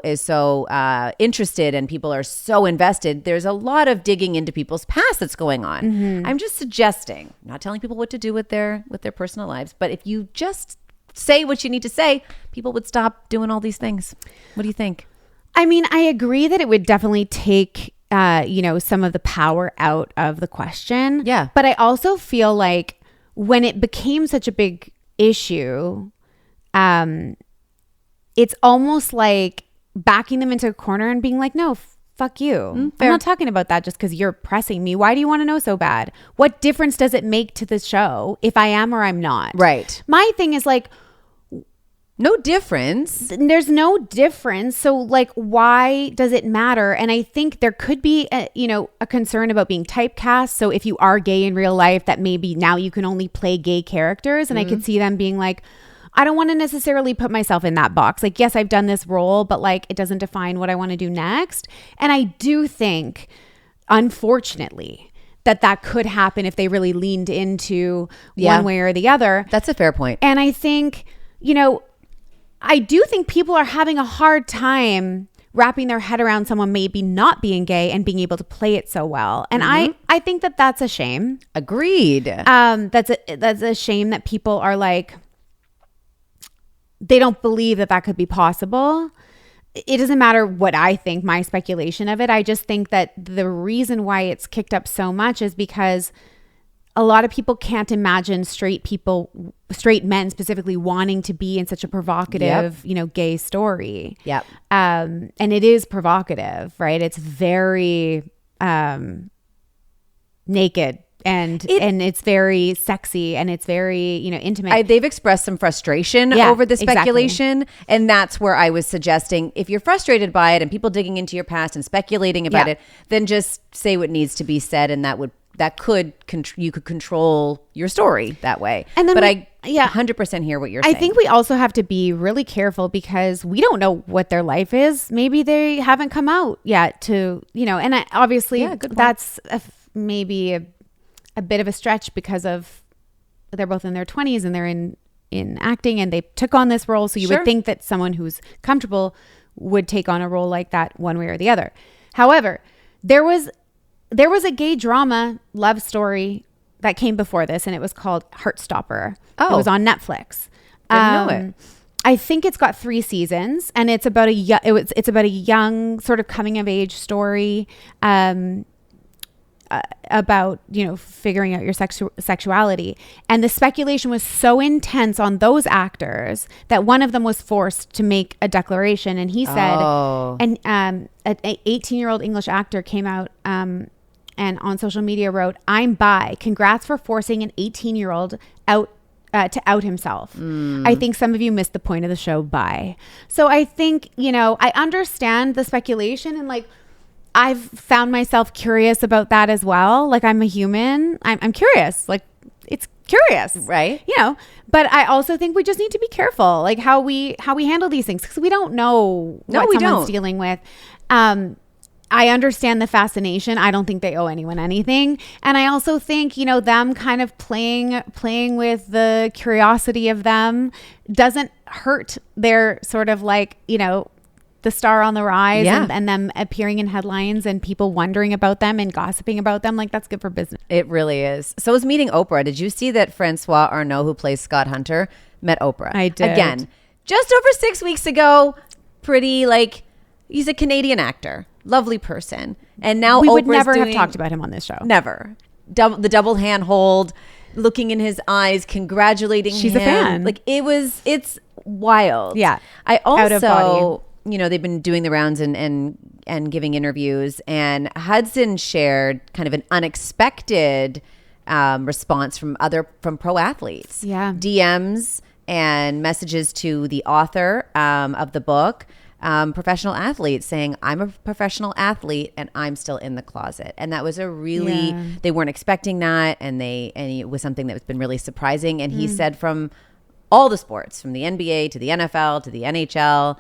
interested and people are so invested, there's a lot of digging into people's past that's going on. I'm just suggesting, not telling people what to do with their personal lives, but if you just say what you need to say, people would stop doing all these things. What do you think? I mean, I agree that it would definitely take some of the power out of the question. Yeah. But I also feel like when it became such a big issue, it's almost like backing them into a corner and being like, no, fuck you. I'm not talking about that just because you're pressing me. Why do you want to know so bad? What difference does it make to the show if I am or I'm not? Right. My thing is like, no difference. There's no difference. So like, why does it matter? And I think there could be a concern about being typecast. So if you are gay in real life, that maybe now you can only play gay characters. And I could see them being like, I don't want to necessarily put myself in that box. Like, yes, I've done this role, but like, it doesn't define what I want to do next. And I do think, unfortunately, that could happen if they really leaned into one way or the other. That's a fair point. And I think, I do think people are having a hard time wrapping their head around someone maybe not being gay and being able to play it so well. And I think that that's a shame. Agreed. That's a shame that people are like, they don't believe that could be possible. It doesn't matter what I think, my speculation of it. I just think that the reason why it's kicked up so much is because a lot of people can't imagine straight men specifically wanting to be in such a provocative, gay story. Yep. And it is provocative, right? It's very naked and it's very sexy and it's very, intimate. They've expressed some frustration over the speculation. Exactly. And that's where I was suggesting, if you're frustrated by it and people digging into your past and speculating about it, then just say what needs to be said, and you could control your story that way. And then I 100% hear what you're saying. I think we also have to be really careful because we don't know what their life is. Maybe they haven't come out yet to, and obviously that's maybe a bit of a stretch because of they're both in their 20s and they're in acting and they took on this role. So you would think that someone who's comfortable would take on a role like that one way or the other. However, there was a gay drama love story that came before this, and it was called Heartstopper. It was on Netflix. Didn't know it. I think it's got 3 seasons, and it's about a young sort of coming of age story about figuring out your sexuality. And the speculation was so intense on those actors that one of them was forced to make a declaration, and he said, and an 18-year-old English actor came out and on social media wrote, "I'm bi. Congrats for forcing an 18-year-old out to out himself." I think some of you missed the point of the show, bi. So I think, I understand the speculation, and like, I've found myself curious about that as well. Like, I'm a human. I'm curious. Like, it's curious. Right. But I also think we just need to be careful, like how we handle these things, because we don't know what someone's dealing with. I understand the fascination. I don't think they owe anyone anything. And I also think, them kind of playing with the curiosity of them doesn't hurt their sort of like, the star on the rise and them appearing in headlines and people wondering about them and gossiping about them. Like, that's good for business. It really is. So I was meeting Oprah. Did you see that Francois Arnault, who plays Scott Hunter, met Oprah? I did. Again, just over 6 weeks ago. Pretty, like, he's a Canadian actor. Lovely person. And now we Oprah's would never have talked about him on this show. Never. The double hand hold, looking in his eyes, congratulating him. She's a fan. Like, it's wild. Yeah. I also, out of body. They've been doing the rounds and giving interviews, and Hudson shared kind of an unexpected response from pro athletes. Yeah. DMs and messages to the author of the book. Professional athletes saying, "I'm a professional athlete and I'm still in the closet." And that was they weren't expecting that. And it was something that's been really surprising. And he said from all the sports, from the NBA to the NFL to the NHL,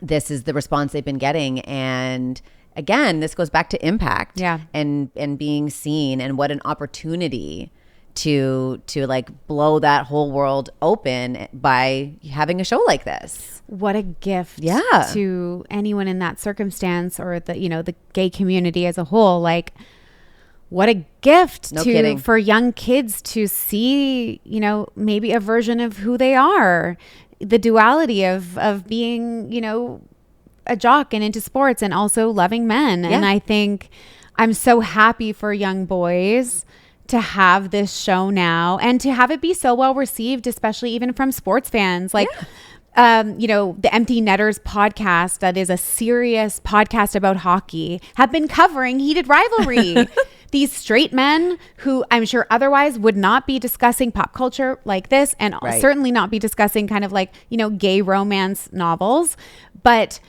this is the response they've been getting. And again, this goes back to impact and being seen, and what an opportunity to like blow that whole world open by having a show like this. What a gift to anyone in that circumstance, or the gay community as a whole. Like, what a gift for young kids to see, maybe a version of who they are, the duality of being, a jock and into sports and also loving men. And I think I'm so happy for young boys to have this show now and to have it be so well received, especially even from sports fans. Like, the Empty Netters podcast, that is a serious podcast about hockey, have been covering Heated Rivalry. These straight men who I'm sure otherwise would not be discussing pop culture like this, and certainly not be discussing kind of like, gay romance novels, but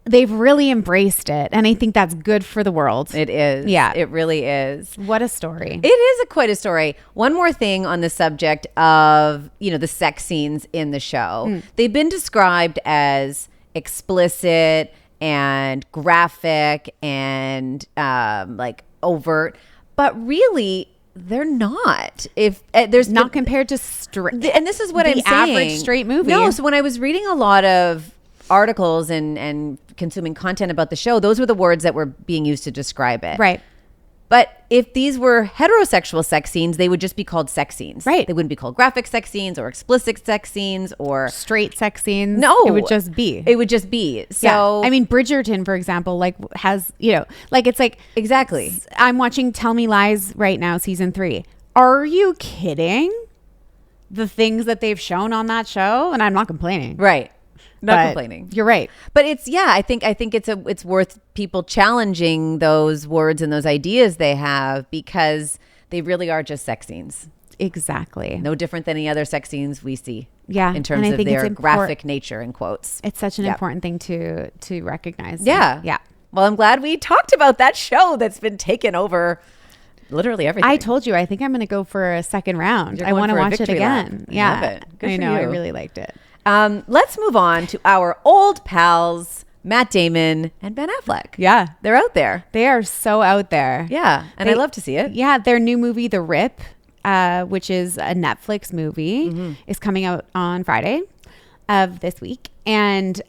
they've really embraced it. And I think that's good for the world. It is. Yeah, it really is. What a story. It is quite a story. One more thing on the subject of, the sex scenes in the show. They've been described as explicit and graphic and like overt, but really they're not. If there's not compared to straight, and this is what I'm saying, average straight movie. No, so when I was reading a lot of articles and consuming content about the show, those were the words that were being used to describe it. Right. But if these were heterosexual sex scenes, they would just be called sex scenes. Right. They wouldn't be called graphic sex scenes or explicit sex scenes or straight sex scenes. No. It would just be. It would just be. So I mean, Bridgerton, for example, like has, like it's like exactly. I'm watching Tell Me Lies right now, season 3. Are you kidding? The things that they've shown on that show, and I'm not complaining. Right. Not complaining. You're right. But it's I think it's worth people challenging those words and those ideas they have, because they really are just sex scenes. Exactly. No different than any other sex scenes we see. Yeah. In terms of their graphic nature, in quotes. It's such an important thing to recognize. Yeah. Yeah. Well, I'm glad we talked about that show that's been taken over literally everything. I told you, I think I'm going to go for a second round. I want to watch it again. Yeah. Love it. Good I for know. you. I really liked it. Let's move on to our old pals, Matt Damon and Ben Affleck. Yeah. They're out there. They are so out there. Yeah. And I love to see it. Yeah. Their new movie, The Rip, which is a Netflix movie, is coming out on Friday of this week. And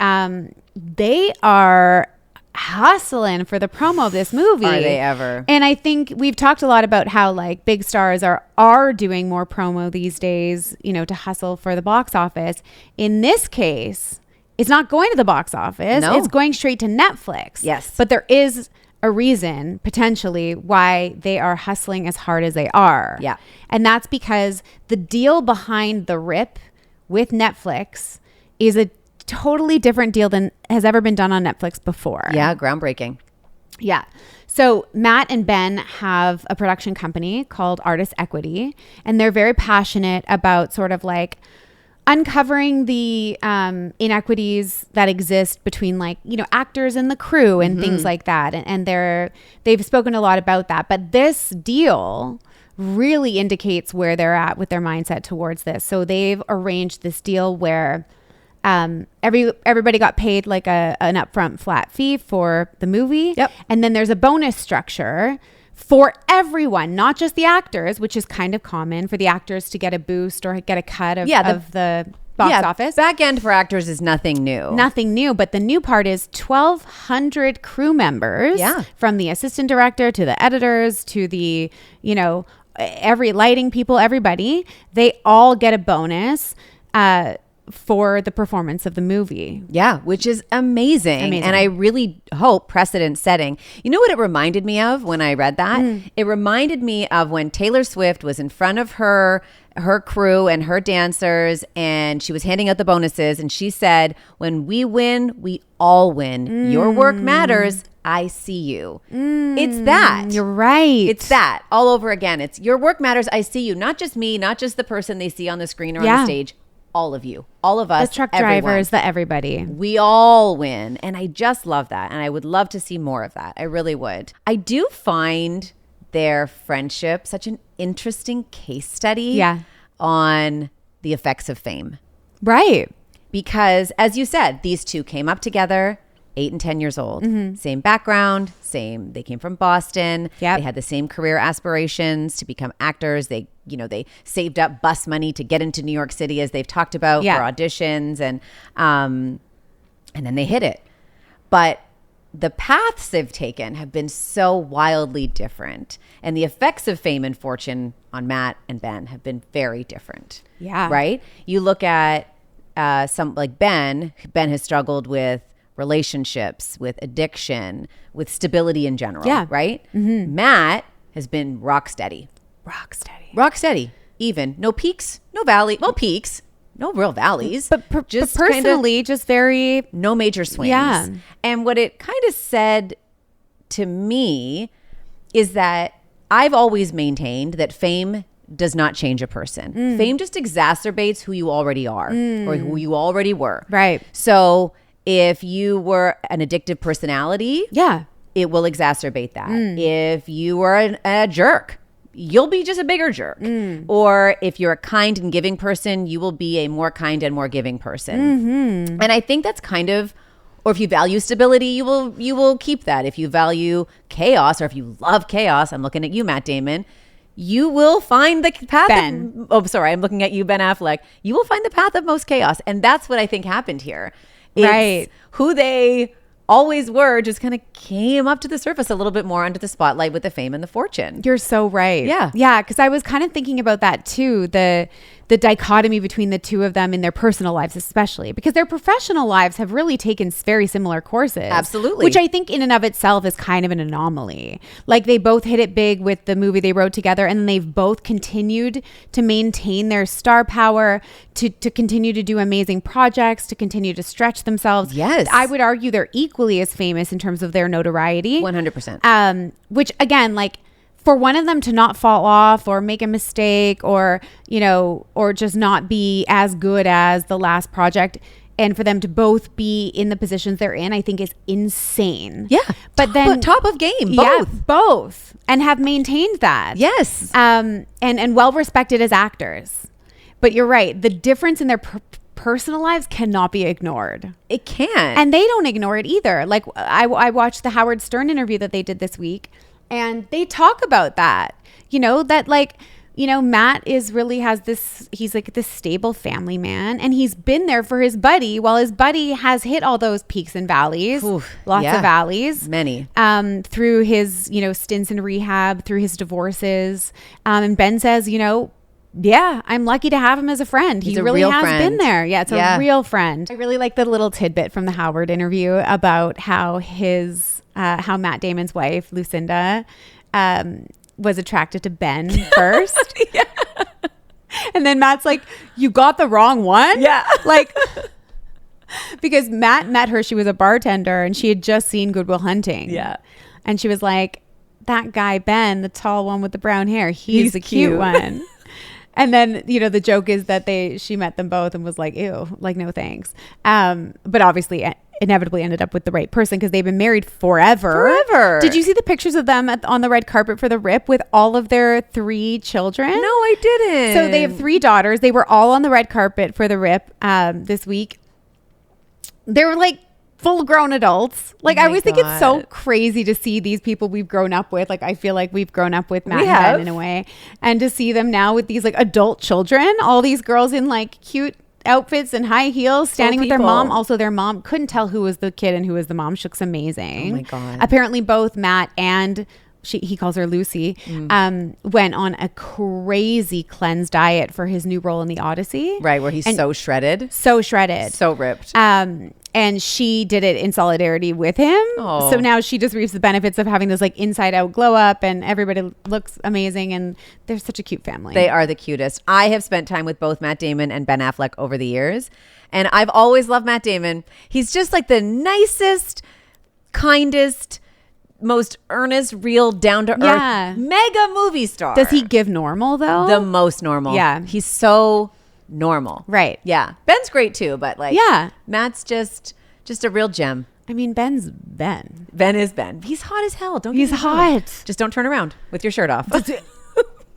they are hustling for the promo of this movie. Are they ever? And I think we've talked a lot about how like big stars are doing more promo these days, to hustle for the box office. In this case, it's not going to the box office. No. It's going straight to Netflix. Yes. But there is a reason potentially why they are hustling as hard as they are. Yeah. And that's because the deal behind The Rip with Netflix is a totally different deal than has ever been done on Netflix before. Yeah, groundbreaking. Yeah. So Matt and Ben have a production company called Artist Equity, and they're very passionate about sort of like uncovering the inequities that exist between like, actors and the crew and things like that. And they've spoken a lot about that. But this deal really indicates where they're at with their mindset towards this. So they've arranged this deal where everybody got paid like an upfront flat fee for the movie. Yep. And then there's a bonus structure for everyone, not just the actors, which is kind of common for the actors to get a boost or get a cut of the box office. Back end for actors is nothing new. Nothing new. But the new part is 1,200 crew members. Yeah. From the assistant director to the editors to the, every lighting people, everybody. They all get a bonus for the performance of the movie. Yeah, which is amazing. And I really hope precedent setting. You know what it reminded me of when I read that? It reminded me of when Taylor Swift was in front of her crew and her dancers, and she was handing out the bonuses, and she said, "When we win, we all win. Your work matters. I see you." It's that. You're right. It's that all over again. It's your work matters. I see you. Not just me, not just the person they see on the screen or on the stage. All of you, all of us, the truck everyone. drivers, the everybody. We all win. And I just love that. And I would love to see more of that. I really would. I do find their friendship such an interesting case study on the effects of fame. Right. Because as you said, these two came up together, 8 and 10 years old, same background, they came from Boston. Yep. They had the same career aspirations to become actors. They saved up bus money to get into New York City, as they've talked about, for auditions, and then they hit it. But the paths they've taken have been so wildly different, and the effects of fame and fortune on Matt and Ben have been very different. Yeah. Right? You look at some like Ben has struggled with relationships, with addiction, with stability in general. Yeah. Right? Matt has been rock steady. Rock steady. Even no peaks, no valley. Well, peaks, no real valleys. But personally, just very no major swings. Yeah. And what it kind of said to me is that I've always maintained that fame does not change a person. Fame just exacerbates who you already are or who you already were. Right. So if you were an addictive personality, it will exacerbate that. If you were a jerk, you'll be just a bigger jerk. Or if you're a kind and giving person, you will be a more kind and more giving person. And I think that's kind of, or if you value stability, you will keep that. If you value chaos, or if you love chaos, I'm looking at you, Matt Damon, you will find the path Ben. I'm looking at you, Ben Affleck. You will find the path of most chaos. And that's what I think happened here. It's right. who they always were just kind of came up to the surface a little bit more under the spotlight with the fame and the fortune. You're so right. Yeah. Yeah. Because I was kind of thinking about that too. The dichotomy between the two of them in their personal lives, especially because their professional lives have really taken very similar courses. Absolutely. Which I think in and of itself is kind of an anomaly. Like they both hit it big with the movie they wrote together, and they've both continued to maintain their star power, to continue to do amazing projects, to continue to stretch themselves. Yes. I would argue they're equally as famous in terms of their notoriety. 100%. Which again, like, for one of them to not fall off or make a mistake or, you know, or just not be as good as the last project, and for them to both be in the positions they're in, I think is insane. Yeah. But then top of game, both. Yeah, both. And have maintained that. Yes. And well respected as actors. But you're right. The difference in their personal lives cannot be ignored. It can't. And they don't ignore it either. Like I watched the Howard Stern interview that they did this week, and they talk about that, you know, that like, you know, Matt he's like this stable family man, and he's been there for his buddy while his buddy has hit all those peaks and valleys, lots of valleys, many, through his, you know, stints in rehab, through his divorces. And Ben says, you know, yeah, I'm lucky to have him as a friend. He really has been there. Yeah, it's a real friend. I really like the little tidbit from the Howard interview about how how Matt Damon's wife, Lucinda, was attracted to Ben first. Yeah. And then Matt's like, you got the wrong one? Yeah. Like, because Matt met her, she was a bartender, and she had just seen Good Will Hunting. Yeah. And she was like, that guy, Ben, the tall one with the brown hair, he's the cute one. And then, you know, the joke is that she met them both and was like, ew, like, no thanks. But obviously inevitably ended up with the right person because they've been married forever. Did you see the pictures of them on the red carpet for the Rip with all of their 3 children? No, I didn't. So they have 3 daughters. They were all on the red carpet for the Rip this week. They were like full grown adults. Like, I always think it's so crazy to see these people we've grown up with. Like, I feel like we've grown up with Matt and Ben in a way, and to see them now with these like adult children, all these girls in like cute outfits and high heels standing with their mom. Also, their mom couldn't tell who was the kid and who was the mom. She looks amazing. Oh my God. Apparently both Matt and he calls her Lucy, went on a crazy cleanse diet for his new role in the Odyssey. Right, where he's so shredded. So ripped. And she did it in solidarity with him. Oh. So now she just reaps the benefits of having this like inside out glow up, and everybody looks amazing, and they're such a cute family. They are the cutest. I have spent time with both Matt Damon and Ben Affleck over the years, and I've always loved Matt Damon. He's just like the nicest, kindest, most earnest, real, down to earth, mega movie star. Does he give normal though? The most normal. Yeah. He's so normal. Right. Yeah. Ben's great too, but like, Matt's just a real gem. I mean, Ben's Ben. Ben is Ben. He's hot as hell. He's hot. Just don't turn around with your shirt off.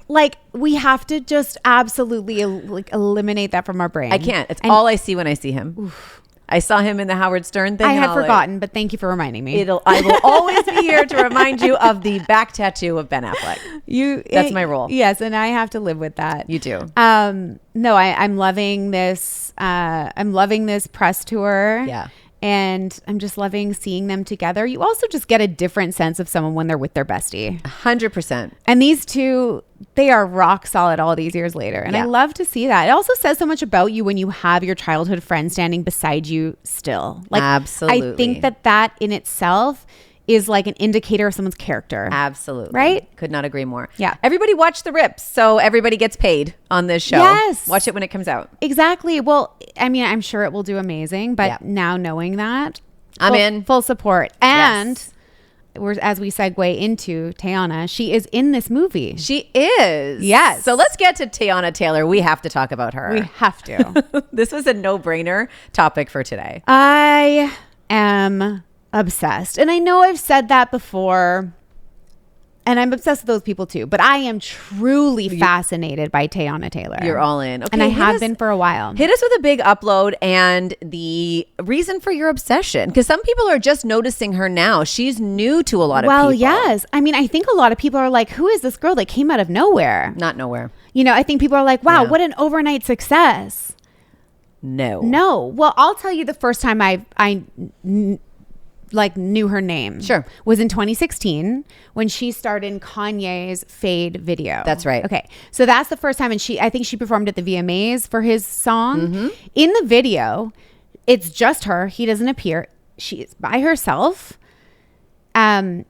Like, we have to just absolutely like eliminate that from our brain. I can't. It's all I see when I see him. Oof. I saw him in the Howard Stern thing. I had forgotten, but thank you for reminding me. I will always be here to remind you of the back tattoo of Ben Affleck. That's my role. Yes, and I have to live with that. You do. No, I'm loving this. I'm loving this press tour. Yeah. And I'm just loving seeing them together. You also just get a different sense of someone when they're with their bestie. 100%. And these two, they are rock solid all these years later. And I love to see that. It also says so much about you when you have your childhood friend standing beside you still. Like, absolutely. I think that in itself is like an indicator of someone's character. Absolutely. Right? Could not agree more. Yeah. Everybody watch The Rips, so everybody gets paid on this show. Yes. Watch it when it comes out. Exactly. Well, I mean, I'm sure it will do amazing, but now knowing that, I'm in. Full support. And as we segue into Teyana, she is in this movie. She is. Yes. So let's get to Teyana Taylor. We have to talk about her. We have to. This was a no-brainer topic for today. I am obsessed. And I know I've said that before. And I'm obsessed with those people too. But I am truly fascinated by Teyana Taylor. You're all in. Okay, and I have been for a while. Hit us with a big upload and the reason for your obsession. Because some people are just noticing her now. She's new to a lot of people. Well, yes. I mean, I think a lot of people are like, who is this girl that came out of nowhere? Not nowhere. You know, I think people are like, wow, what an overnight success. No. Well, I'll tell you the first time I knew her name. Sure. Was in 2016 when she starred in Kanye's Fade video. That's right. Okay. So that's the first time. And I think she performed at the VMAs for his song. In the video, it's just her. He doesn't appear. She is by herself, dancing.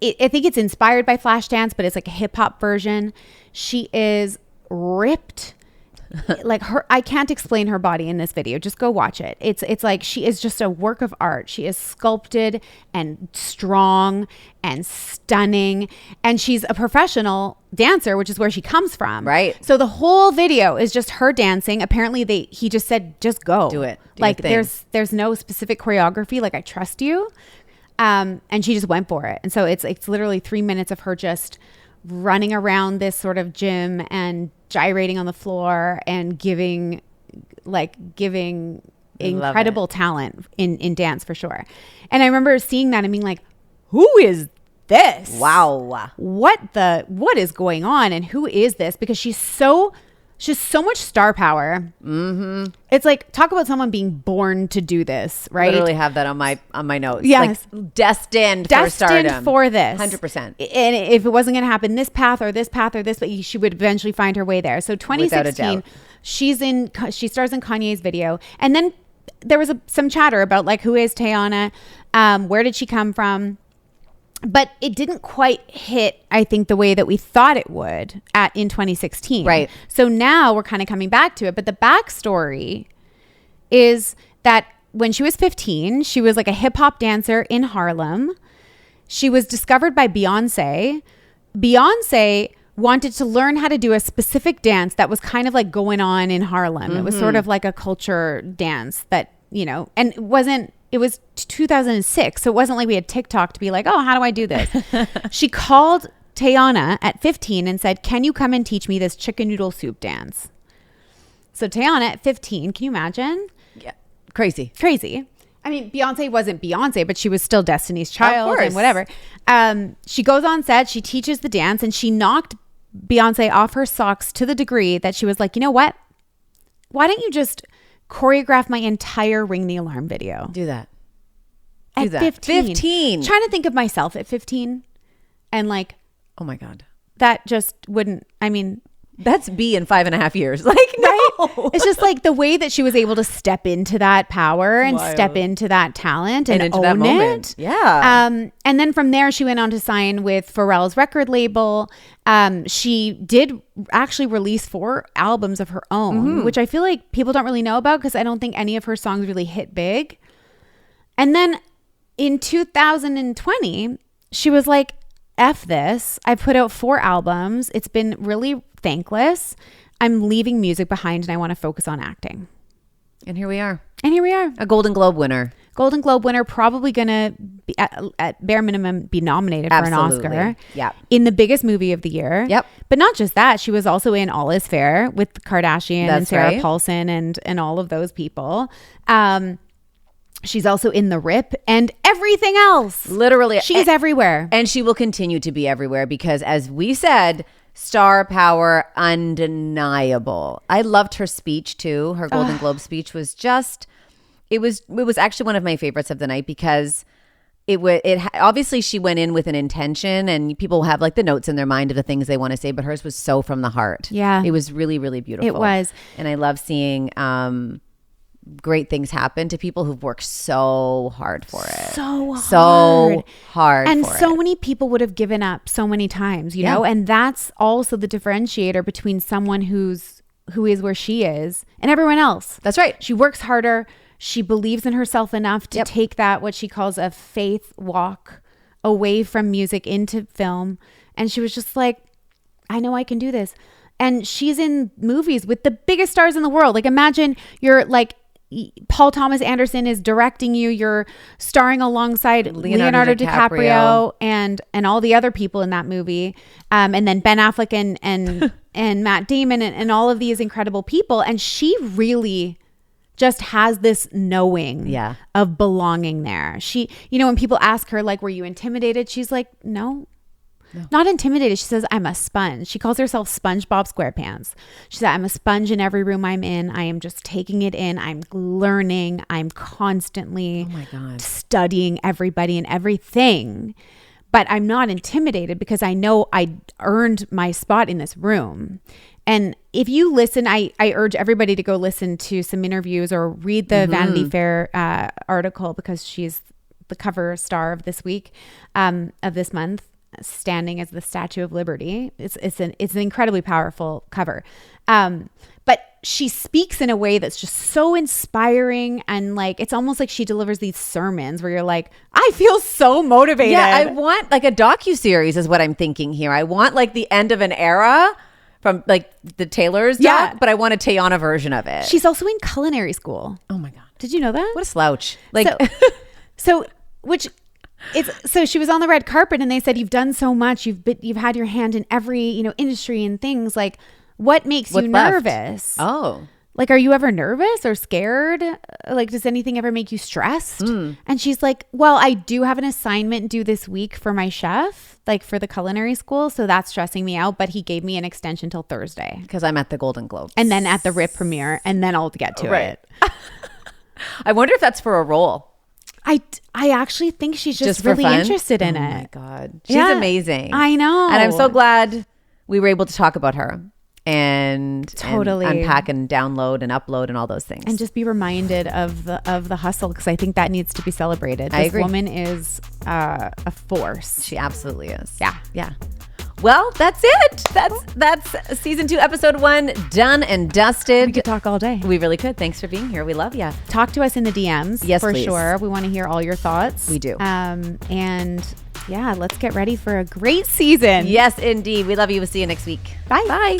I think it's inspired by Flashdance, but it's like a hip hop version. She is ripped. Like her, I can't explain her body in this video. Just go watch it. It's like she is just a work of art. She is sculpted and strong and stunning, and she's a professional dancer, which is where she comes from. Right. So the whole video is just her dancing. Apparently, he just said, "Just go, do it." Like there's no specific choreography. Like I trust you, and she just went for it. And so it's literally 3 minutes of her just running around this sort of gym and gyrating on the floor and giving incredible talent in dance for sure. And I remember seeing that and being like, who is this? Wow. What is going on? And who is this? Because she's so much star power. It's like, talk about someone being born to do this, right? I literally have that on my notes. Yes. Like destined for stardom. For this. 100%. And if it wasn't going to happen this path or this path or this, but she would eventually find her way there. So 2016, she stars in Kanye's video. And then there was some chatter about like, who is Teyana? Where did she come from? But it didn't quite hit, I think, the way that we thought it would in 2016. Right. So now we're kind of coming back to it. But the backstory is that when she was 15, she was like a hip hop dancer in Harlem. She was discovered by Beyonce. Beyonce wanted to learn how to do a specific dance that was kind of like going on in Harlem. It was sort of like a culture dance that, you know, and it was 2006. So it wasn't like we had TikTok to be like, oh, how do I do this? She called Teyana at 15 and said, can you come and teach me this chicken noodle soup dance? So Teyana at 15, can you imagine? Yeah. Crazy. I mean, Beyonce wasn't Beyonce, but she was still Destiny's Child and whatever. She goes on set, she teaches the dance, and she knocked Beyonce off her socks to the degree that she was like, you know what? Why don't you just choreograph my entire Ring the Alarm video? Do that. At 15. Trying to think of myself at 15 and like, oh my God. That just wouldn't, I mean. That's B in 5.5 years. Like, no. Right? It's just like the way that she was able to step into that power and step into that talent and into that moment. Yeah. And then from there, she went on to sign with Pharrell's record label. She did actually release 4 albums of her own, which I feel like people don't really know about because I don't think any of her songs really hit big. And then in 2020, she was like, F this. I put out 4 albums. It's been really thankless. I'm leaving music behind and I want to focus on acting. And here we are. A Golden Globe winner. Probably going to be at bare minimum be nominated for an Oscar. Yeah. In the biggest movie of the year. Yep. But not just that. She was also in All Is Fair with Kardashian and Sarah Paulson and all of those people. She's also in The Rip and everything else. Literally. She's everywhere. And she will continue to be everywhere because, as we said, star power undeniable. I loved her speech too. Her Golden Globe speech was just, it was actually one of my favorites of the night because obviously she went in with an intention and people have like the notes in their mind of the things they want to say, but hers was so from the heart. Yeah. It was really, really beautiful. It was. And I love seeing great things happen to people who've worked so hard for it. So hard And for so many people would have given up so many times, you know? And that's also the differentiator between someone who is where she is and everyone else. That's right. She works harder. She believes in herself enough to take that, what she calls a faith walk away from music into film. And she was just like, I know I can do this. And she's in movies with the biggest stars in the world. Like imagine you're like Paul Thomas Anderson is directing you. You're starring alongside Leonardo DiCaprio and all the other people in that movie. And then Ben Affleck and Matt Damon and all of these incredible people. And she really just has this knowing of belonging there. She, when people ask her, like, were you intimidated? She's like, no. Not intimidated. She says, I'm a sponge. She calls herself SpongeBob SquarePants. She said, I'm a sponge in every room I'm in. I am just taking it in. I'm learning. I'm constantly studying everybody and everything. But I'm not intimidated because I know I earned my spot in this room. And if you listen, I urge everybody to go listen to some interviews or read the Vanity Fair article, because she's the cover star of this week, of this month, standing as the Statue of Liberty. It's an incredibly powerful cover. But she speaks in a way that's just so inspiring, and like it's almost like she delivers these sermons where you're like, I feel so motivated. Yeah, I want like a docuseries is what I'm thinking here. I want like the end of an era from like the Taylor's doc, but I want a Teyana version of it. She's also in culinary school. Oh my God. Did you know that? What a slouch. Like so she was on the red carpet and they said, you've done so much. You've had your hand in every, industry and things. Like, what makes you nervous? Oh. Like, are you ever nervous or scared? Like, does anything ever make you stressed? And she's like, well, I do have an assignment due this week for my chef, like for the culinary school. So that's stressing me out. But he gave me an extension till Thursday. Because I'm at the Golden Globes. And then at the RIP premiere. And then I'll get to it. I wonder if that's for a role. I actually think she's just really interested in it. Oh my God. She's amazing. I know. And I'm so glad we were able to talk about her and totally and unpack and download and upload and all those things. And just be reminded of the hustle, because I think that needs to be celebrated. I agree. This woman is a force. She absolutely is. Yeah. Yeah. Well, that's it. That's season 2, episode 1, done and dusted. We could talk all day. We really could. Thanks for being here. We love you. Talk to us in the DMs. Yes, for please. Sure. We want to hear all your thoughts. We do. And yeah, let's get ready for a great season. Yes, indeed. We love you. We'll see you next week. Bye. Bye.